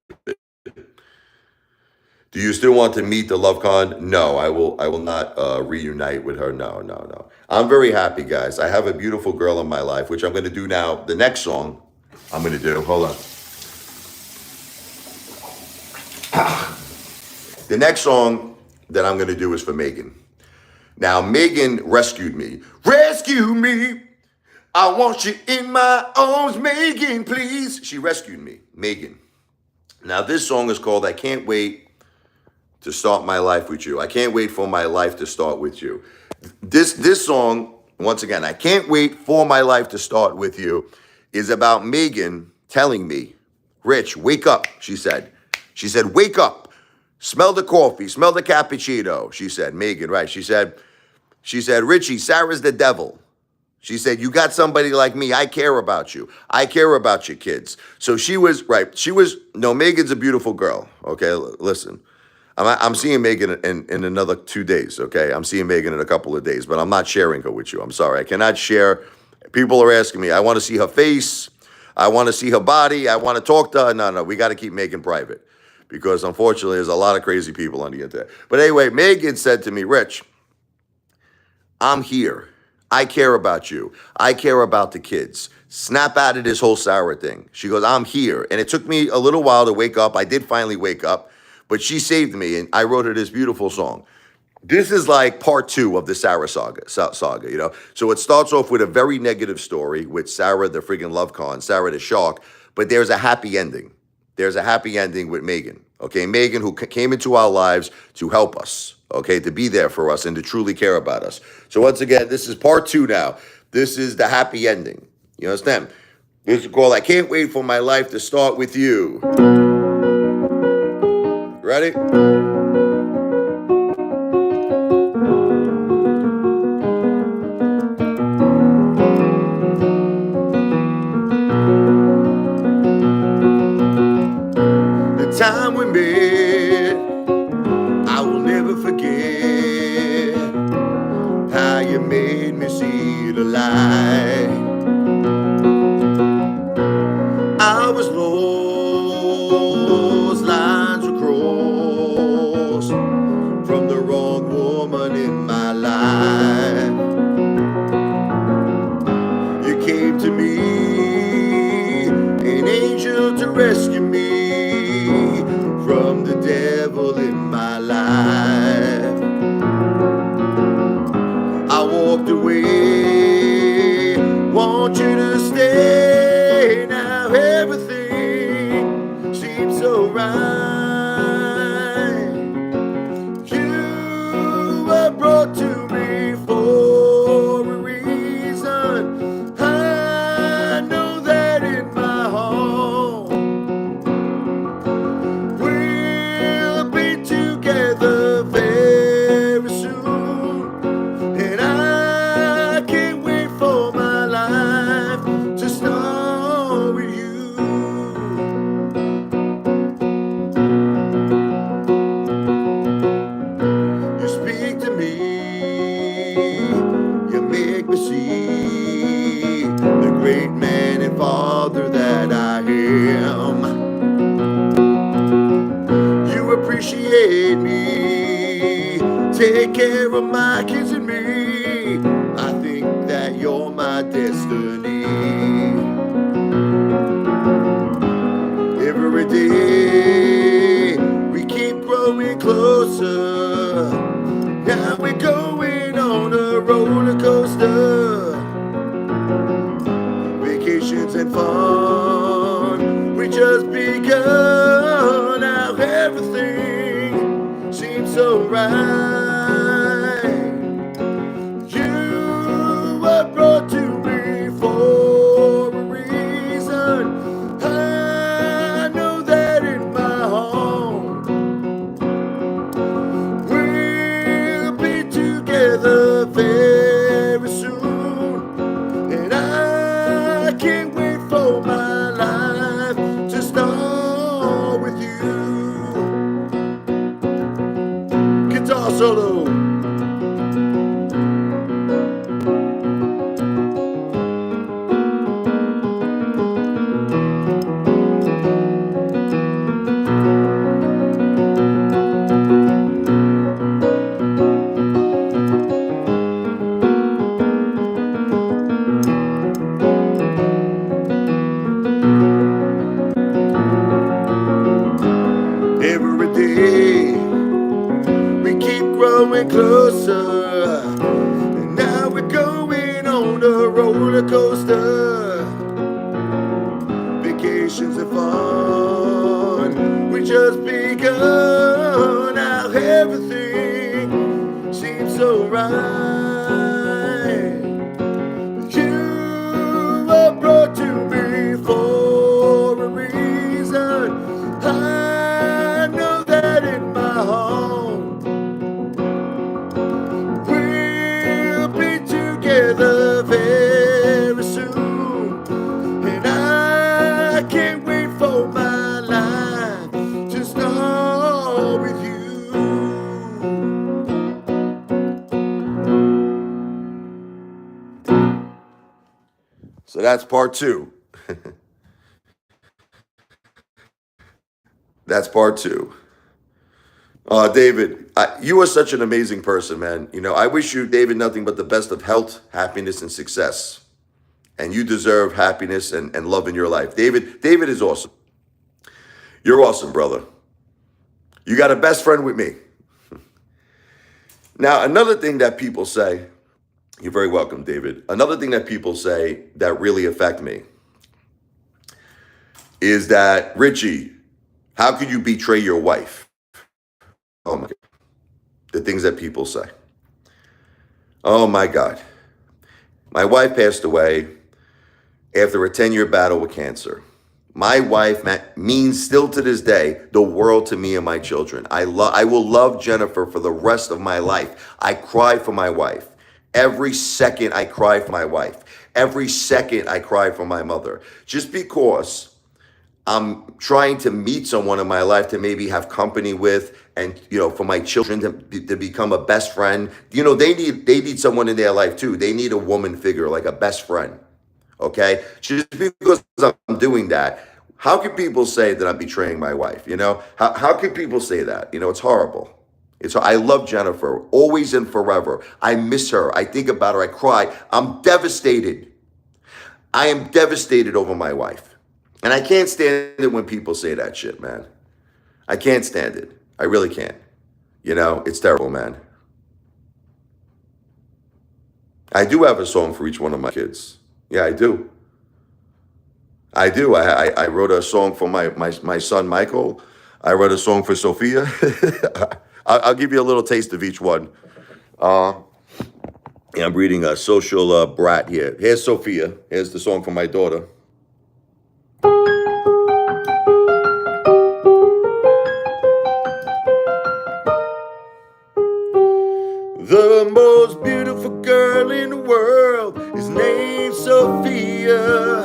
Do you still want to meet the Love Con? No, I will not reunite with her. No. I'm very happy, guys. I have a beautiful girl in my life, which I'm going to do now. The next song I'm going to do, hold on. The next song that I'm going to do is for Megan. Now, Megan rescued me. Rescue me. I want you in my arms, Megan, please. She rescued me, Megan. Now, this song is called I Can't Wait to Start My Life With You. I can't wait for my life to start with you. This song, once again, I can't wait for my life to start with you, is about Megan telling me, Rich, wake up, she said. She said, wake up. Smell the coffee. Smell the cappuccino, she said. Megan, right. She said, Richie, Sarah's the devil. She said, you got somebody like me. I care about you. I care about your kids. So she was, right. Megan's a beautiful girl. Okay, listen. I'm seeing Megan in another 2 days, okay? I'm seeing Megan in a couple of days, but I'm not sharing her with you. I'm sorry. I cannot share. People are asking me. I want to see her face. I want to see her body. I want to talk to her. No. We got to keep Megan private because, unfortunately, there's a lot of crazy people on the internet. But anyway, Megan said to me, Rich, I'm here. I care about you. I care about the kids. Snap out of this whole Sarah thing. She goes, I'm here. And it took me a little while to wake up. I did finally wake up. But she saved me, and I wrote her this beautiful song. This is like part 2 of the Sarah saga, So it starts off with a very negative story with Sarah, the friggin' love con, Sarah the shark, but there's a happy ending. There's a happy ending with Megan, okay? Megan, who came into our lives to help us, okay, to be there for us and to truly care about us. So once again, this is part 2 now. This is the happy ending. You understand? This is called I Can't Wait for My Life to Start With You. Ready? The time we met, I will never forget how you made me see the light. I was lost, lines were crossed from the wrong woman in my life. You came to me, an angel to rescue me from the devil in my life. I walked away, want you to stay. Now everything seems so right. You were brought to me for a reason. I know that in my heart we'll be together very soon. And I can't wait for my life to start with you. You speak to me, you make me see the great man and father that I am. You appreciate me, take care of my kids and me. I think that you're my destiny. Every day we keep growing closer. Now we're going on a roller coaster. Vacations and fun, we just begun. Now everything solo. Every day we keep growing closer, and now we're going on a roller coaster. Vacations are fun, we just begun. Now everything seems so right. You were brought to me for a reason. I know that in my heart we'll be together very soon, and I can't wait for my life to start with you. So that's part two. That's part two. David, you are such an amazing person, man. You know, I wish you, David, nothing but the best of health, happiness, and success. And you deserve happiness and love in your life. David is awesome. You're awesome, brother. You got a best friend with me. Now, another thing that people say, you're very welcome, David. Another thing that people say that really affect me is that, Richie, how could you betray your wife? Oh my God. The things that people say. Oh my God. My wife passed away after a 10-year battle with cancer. My wife means still to this day the world to me and my children. I will love Jennifer for the rest of my life. I cry for my wife. Every second I cry for my wife. Every second I cry for my mother. Just because I'm trying to meet someone in my life to maybe have company with, and for my children to become a best friend. They need someone in their life too. They need a woman figure, like a best friend. Okay, just because I'm doing that, how can people say that I'm betraying my wife? How can people say that? It's horrible. I love Jennifer, always and forever. I miss her. I think about her. I cry. I'm devastated. I am devastated over my wife. And I can't stand it when people say that shit, man. I can't stand it. I really can't. It's terrible, man. I do have a song for each one of my kids. Yeah, I do. I do. I wrote a song for my son, Michael. I wrote a song for Sophia. I'll give you a little taste of each one. I'm reading a social brat here. Here's Sophia. Here's the song for my daughter. The most beautiful girl in the world is named Sophia.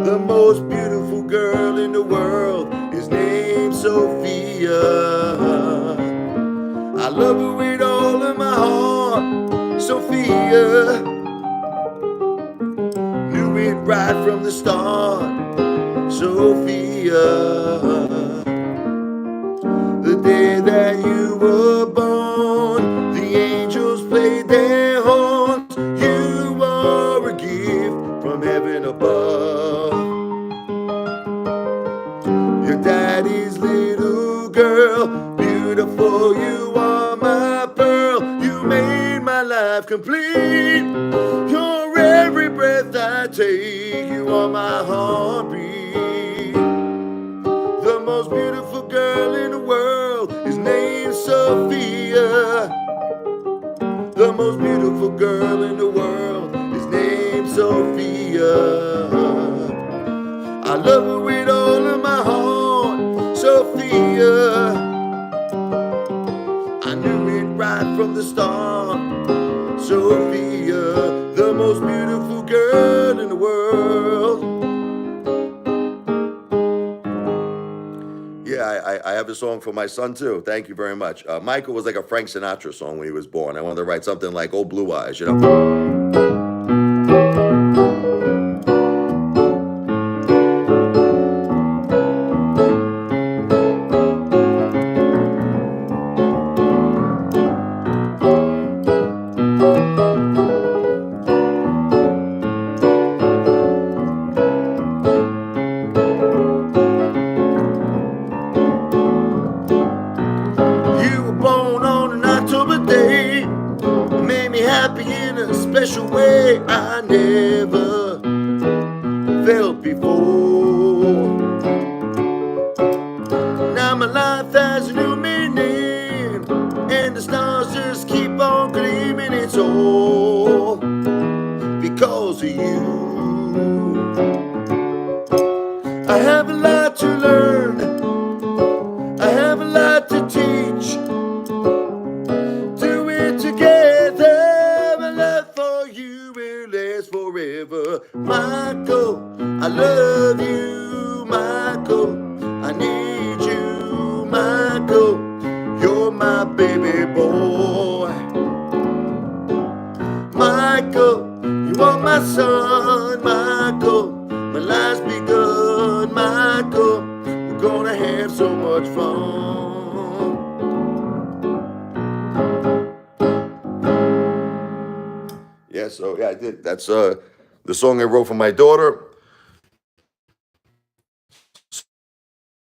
The most beautiful girl in the world is named Sophia. I love her with all of my heart, Sophia. Knew it right from the start, Sophia. The day that you were born, the angels played their horns. You are a gift from heaven above. Your daddy's little girl, beautiful, you are my pearl. You made my life complete. You're every breath I take. You are my heartbeat. The most beautiful girl in the world is named Sophia. The most beautiful girl in the world is named Sophia. I love her with all of my heart, Sophia. I knew it right from the start, Sophia. The most beautiful girl in the world. Yeah, I have a song for my son too. Thank you very much. Michael was like a Frank Sinatra song when he was born. I wanted to write something like "Oh Blue Eyes," you know. You were born on an October day, made me happy in a special way I never felt before. Now my life has a new meaning, and the stars just keep on gleaming. It's all because of you. I have a lot to learn, I have a lot to teach. Do it together, my love for you will last forever. Michael, I love you, Michael. I need you, Michael. You're my baby boy. Michael, you are my son, Michael. My life's begun, Michael. We're gonna have so much fun. Yeah, so yeah, I did. That's the song I wrote for my daughter,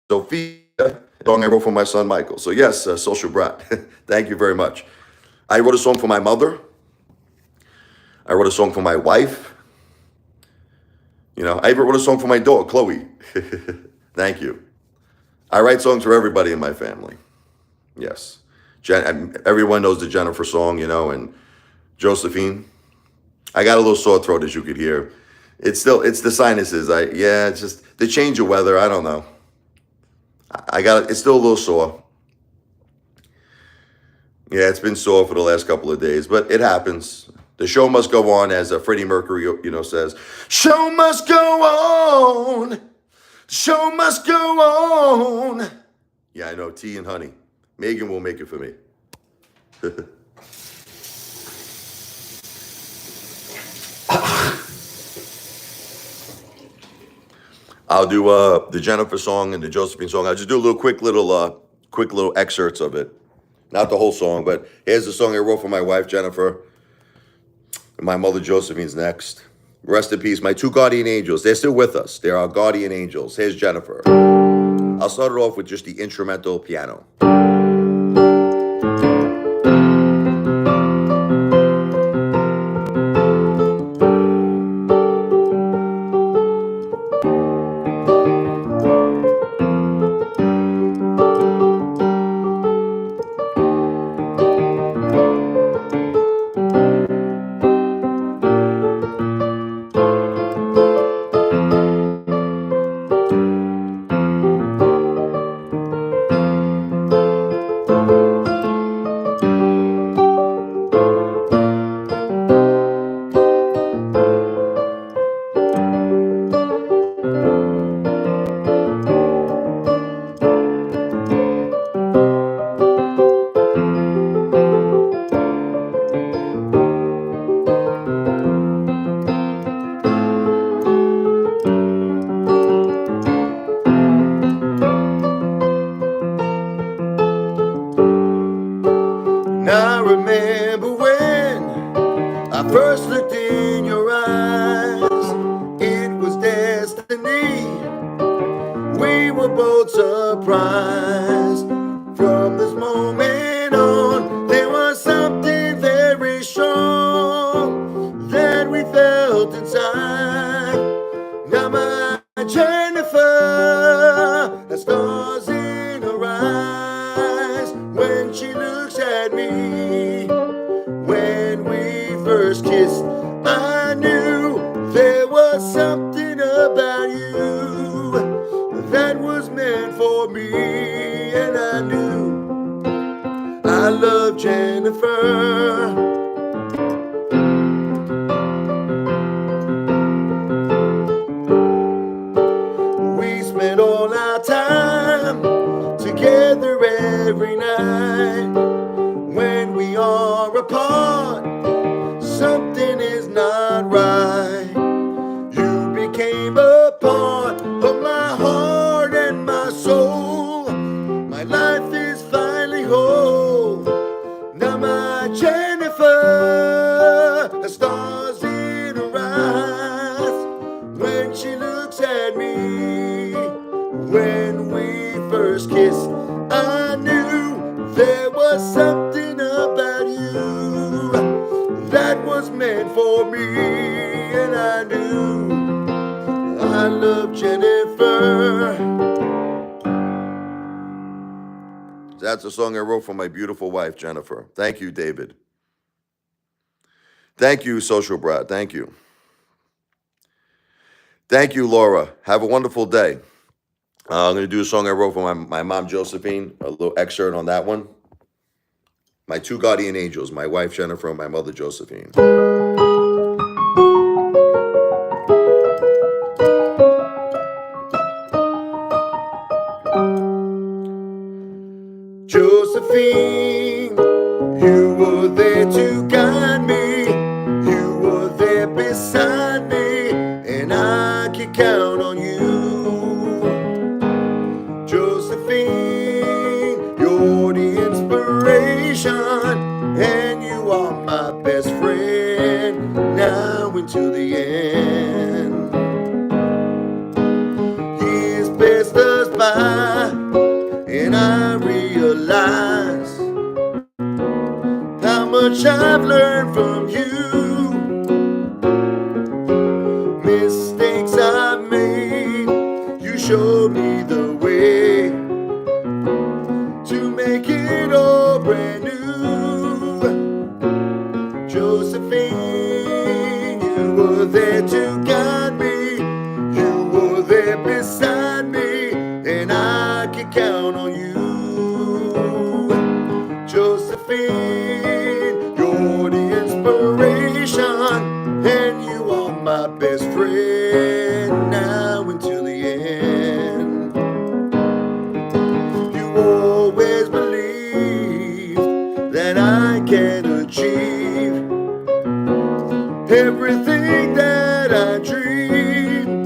Sophia. The song I wrote for my son, Michael. So yes, Social Brat. Thank you very much. I wrote a song for my mother. I wrote a song for my wife. You know, I even wrote a song for my dog, Chloe. Thank you. I write songs for everybody in my family. Yes. Everyone knows the Jennifer song, you know, and Josephine. I got a little sore throat, as you could hear. It's the sinuses. It's just the change of weather. I don't know. It's still a little sore. Yeah, it's been sore for the last couple of days, but it happens. The show must go on, as Freddie Mercury, you know, says. Show must go on. The show must go on. Yeah, I know. Tea and honey. Megan will make it for me. I'll do the Jennifer song and the Josephine song. I'll just do a little quick little excerpts of it. Not the whole song, but here's the song I wrote for my wife, Jennifer. And my mother, Josephine's next. Rest in peace. My two guardian angels. They're still with us. They're our guardian angels. Here's Jennifer. I'll start it off with just the instrumental piano. Now remember when I first looked in your eyes, it was destiny. We were both surprised. From this moment on, there was something very strong that we felt inside. Now my Jennifer has stars in her eyes when she looks at me. When we first kissed, I knew there was something about you that was meant for me, and I knew I love Jennifer. We spent all our time every night. When we are apart, something is not right. You became a part of my heart and my soul. My life is finally whole. Now my Jennifer, the stars in her eyes when she looks at me. When we first kissed, I knew there was something about you that was meant for me, and I knew I love Jennifer. That's a song I wrote for my beautiful wife, Jennifer. Thank you, David. Thank you, Social Brat. Thank you. Thank you, Laura. Have a wonderful day. I'm going to do a song I wrote for my mom, Josephine, a little excerpt on that one. My two guardian angels, my wife, Jennifer, and my mother, Josephine. Josephine, you were there to guide me. You were there beside me, and I can count on you. Josephine, you're the inspiration, and you are my best friend now into the end. Years passed us by, and I realize how much I've learned from you. Mistakes I've made, you showed me the way to make it all brand new. Josephine, you were there to guide me. You were there beside me, and I can count on you. Josephine, you're the inspiration, and you are my best friend now until the end. You always believe that I can achieve everything that I dream.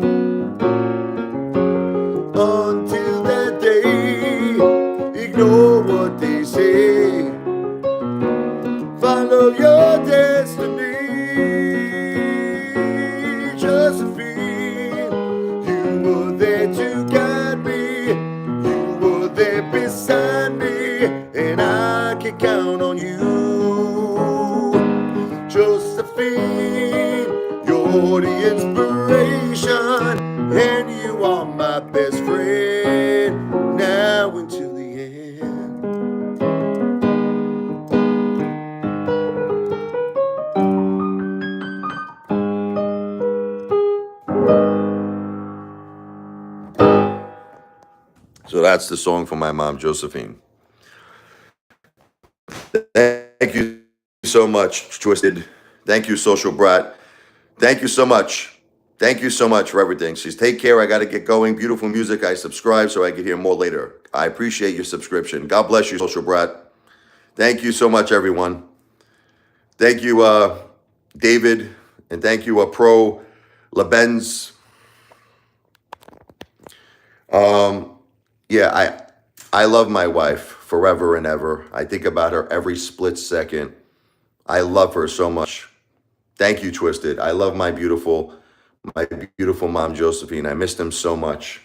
Until that day, ignore what they say. Follow your destiny. Josephine, you were there to guide me. You were there beside me, and I can count on you. Josephine, you're the inspiration, and you are my best friend now until the end. So that's the song for my mom, Josephine. Thank you so much, Twisted. Thank you, Social Brat. Thank you so much. Thank you so much for everything. She's take care. I got to get going. Beautiful music. I subscribe so I can hear more later. I appreciate your subscription. God bless you, Social Brat. Thank you so much, everyone. Thank you, David, and thank you, Pro Labenz. Yeah, I love my wife forever and ever. I think about her every split second. I love her so much. Thank you, Twisted. I love my beautiful mom, Josephine. I missed him so much.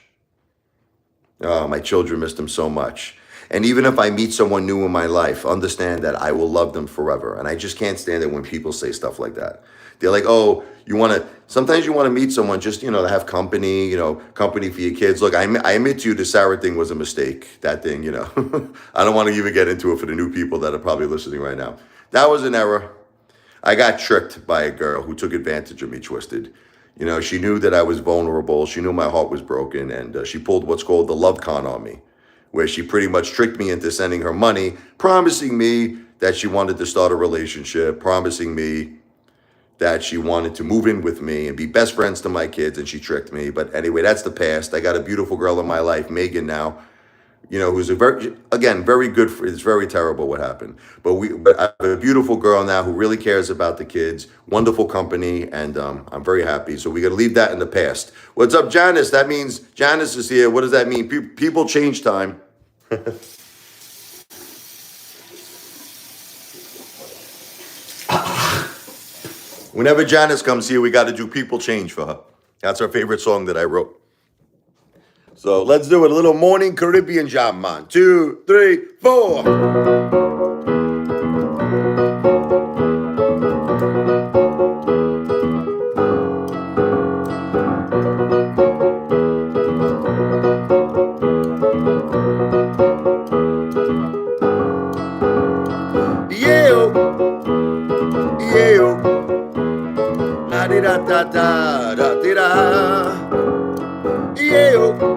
My children missed him so much. And even if I meet someone new in my life, understand that I will love them forever. And I just can't stand it when people say stuff like that. They're like, oh, sometimes you want to meet someone just, to have company, company for your kids. Look, I admit to you the Sarah thing was a mistake, that thing, I don't want to even get into it for the new people that are probably listening right now. That was an error. I got tricked by a girl who took advantage of me, Twisted. She knew that I was vulnerable. She knew my heart was broken, and she pulled what's called the love con on me, where she pretty much tricked me into sending her money, promising me that she wanted to start a relationship, promising me that she wanted to move in with me and be best friends to my kids, and she tricked me. But anyway, that's the past. I got a beautiful girl in my life, Megan, now. who's very good for. It's very terrible what happened, but I have a beautiful girl now who really cares about the kids. Wonderful company, and I'm very happy. So we got to leave that in the past. What's up, Janice? That means Janice is here. What does that mean? People change time. Whenever Janice comes here, we got to do People Change for her. That's her favorite song that I wrote. So let's do it. A little morning Caribbean jam, man. 2, 3, 4. Yeah, yeah. La di da da da da di da. Yeah, yeah.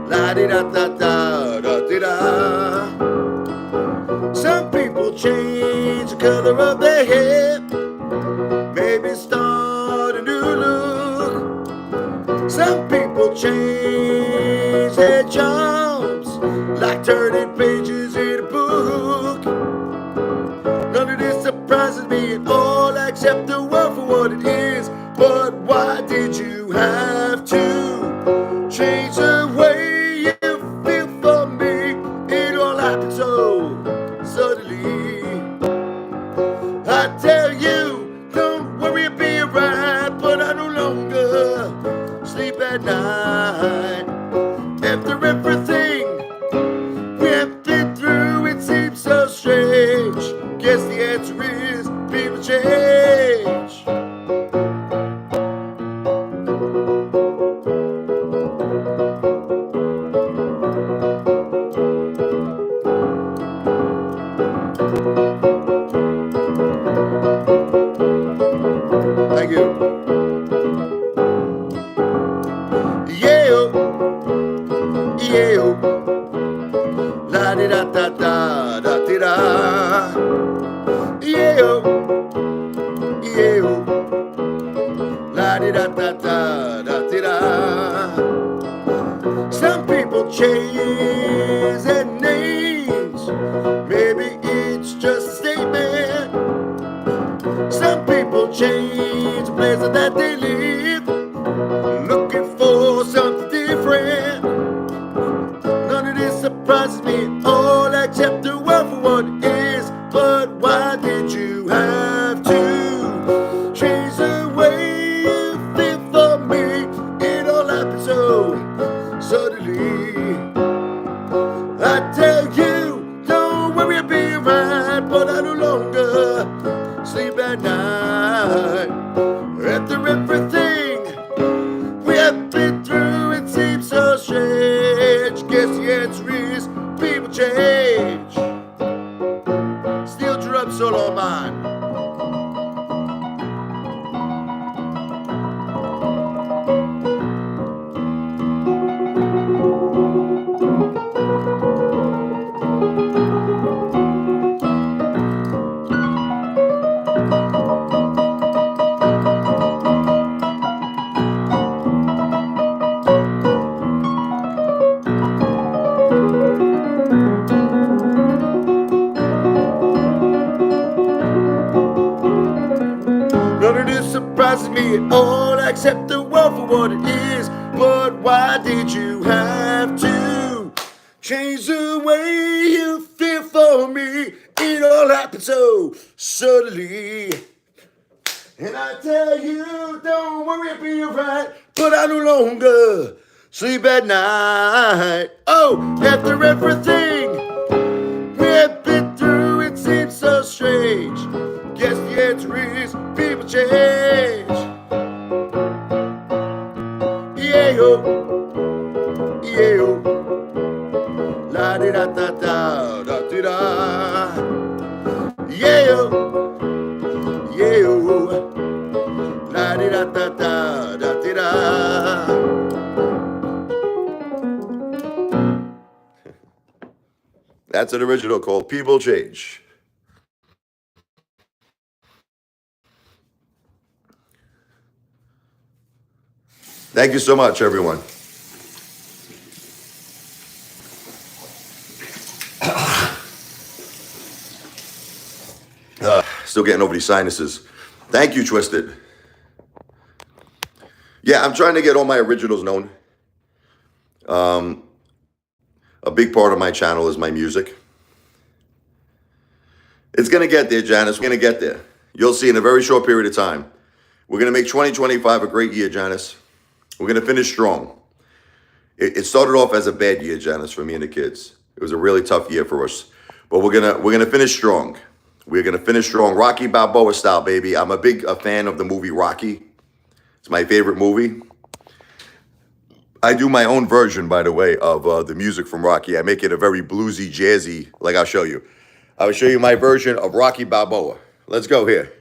La di da da da da di da. Some people change the color of their hair, maybe start a new look. Some people change their jobs, like turning pages in a book. None of this surprises me at all, except the world for what it is. But why did you have to change the way you feel for me? It all happened so suddenly. I tell you, don't worry, it'll be alright. But I no longer sleep at night. After everything we have been through, it seems so strange. Guess the answer is people change. Thank you. Yeah, yeah. La di da da da da di da. Yeah, yeah. La di da da da da di da. Some people change their names. Maybe it's just a statement. Some people change the place that they live, looking for something different. None of this surprises me at all, except the world for what it is. But why did you have to change the way you feel for me? It all happened so suddenly. I tell you, don't worry, I'll be right. But I no longer sleep at night. After everything we have been through, it seems so strange. Guess the answer is people change. Steel drum solo, man. None of this surprises me at all, except the world for what it is. But why did you have to change the way you feel for me? It all happened so suddenly. And I tell you, don't worry, I'll be alright. But I no longer sleep at night. Oh, after everything we have been through, it seems so strange. Guess the answer is people change. Yeah, oh, yeah, oh. La di da da da da di da. Yeah, oh, yeah, oh. La di da da da da di da. That's an original called People Change. Thank you so much, everyone. Still getting over these sinuses. Thank you, Twisted. Yeah, I'm trying to get all my originals known. A big part of my channel is my music. It's going to get there, Janice. We're going to get there. You'll see in a very short period of time. We're going to make 2025 a great year, Janice. We're going to finish strong. It started off as a bad year, Janice, for me and the kids. It was a really tough year for us. But we're gonna finish strong. We're gonna finish strong. Rocky Balboa style, baby. I'm a big fan of the movie Rocky. It's my favorite movie. I do my own version, by the way, of the music from Rocky. I make it a very bluesy, jazzy, like I'll show you. I will show you my version of Rocky Balboa. Let's go here.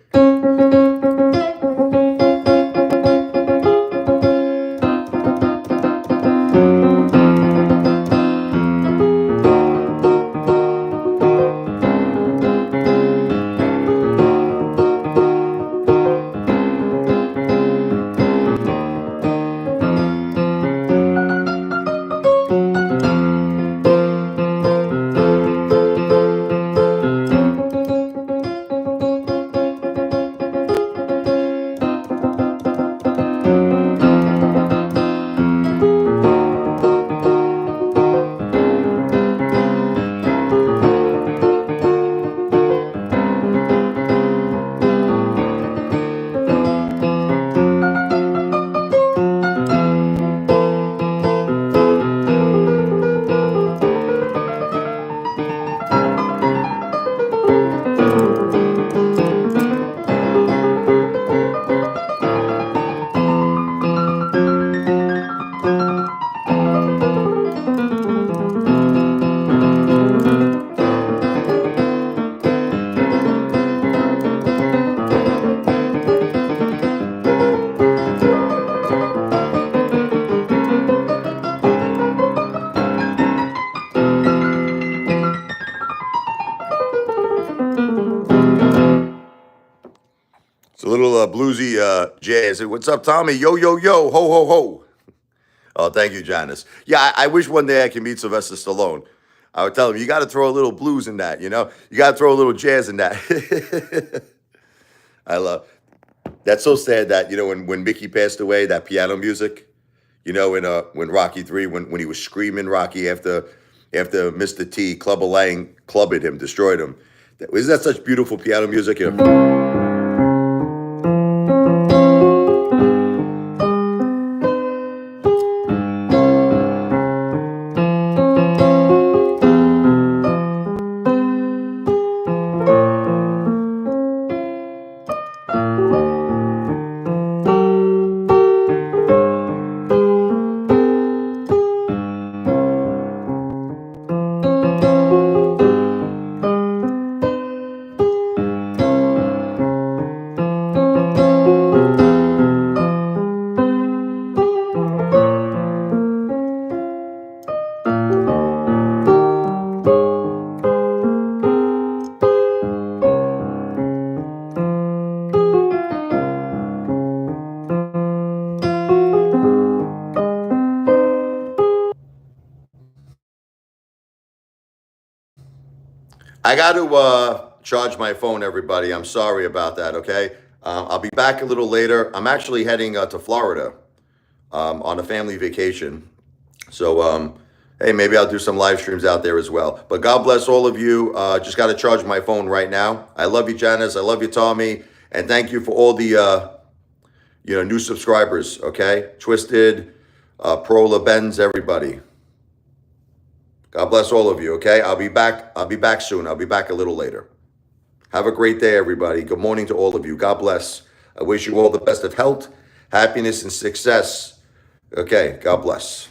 It's a little bluesy jazz. What's up, Tommy? Yo, yo, yo, ho, ho, ho. Oh, thank you, Janice. Yeah, I wish one day I can meet Sylvester Stallone. I would tell him, you got to throw a little blues in that, you know? You got to throw a little jazz in that. I love. That's so sad that, you know, when Mickey passed away, that piano music, you know, when Rocky 3, when he was screaming Rocky after Mr. T, Clubber Lang clubbed him, destroyed him. Isn't that such beautiful piano music? You know? I got to charge my phone, everybody. I'm sorry about that, okay? I'll be back a little later. I'm actually heading to Florida on a family vacation. So, hey, maybe I'll do some live streams out there as well. But God bless all of you. Just got to charge my phone right now. I love you, Janice. I love you, Tommy. And thank you for all the, new subscribers, okay? Twisted, Prola, Benz, everybody. God bless all of you, okay? I'll be back soon. I'll be back a little later. Have a great day, everybody. Good morning to all of you. God bless. I wish you all the best of health, happiness, and success. Okay, God bless.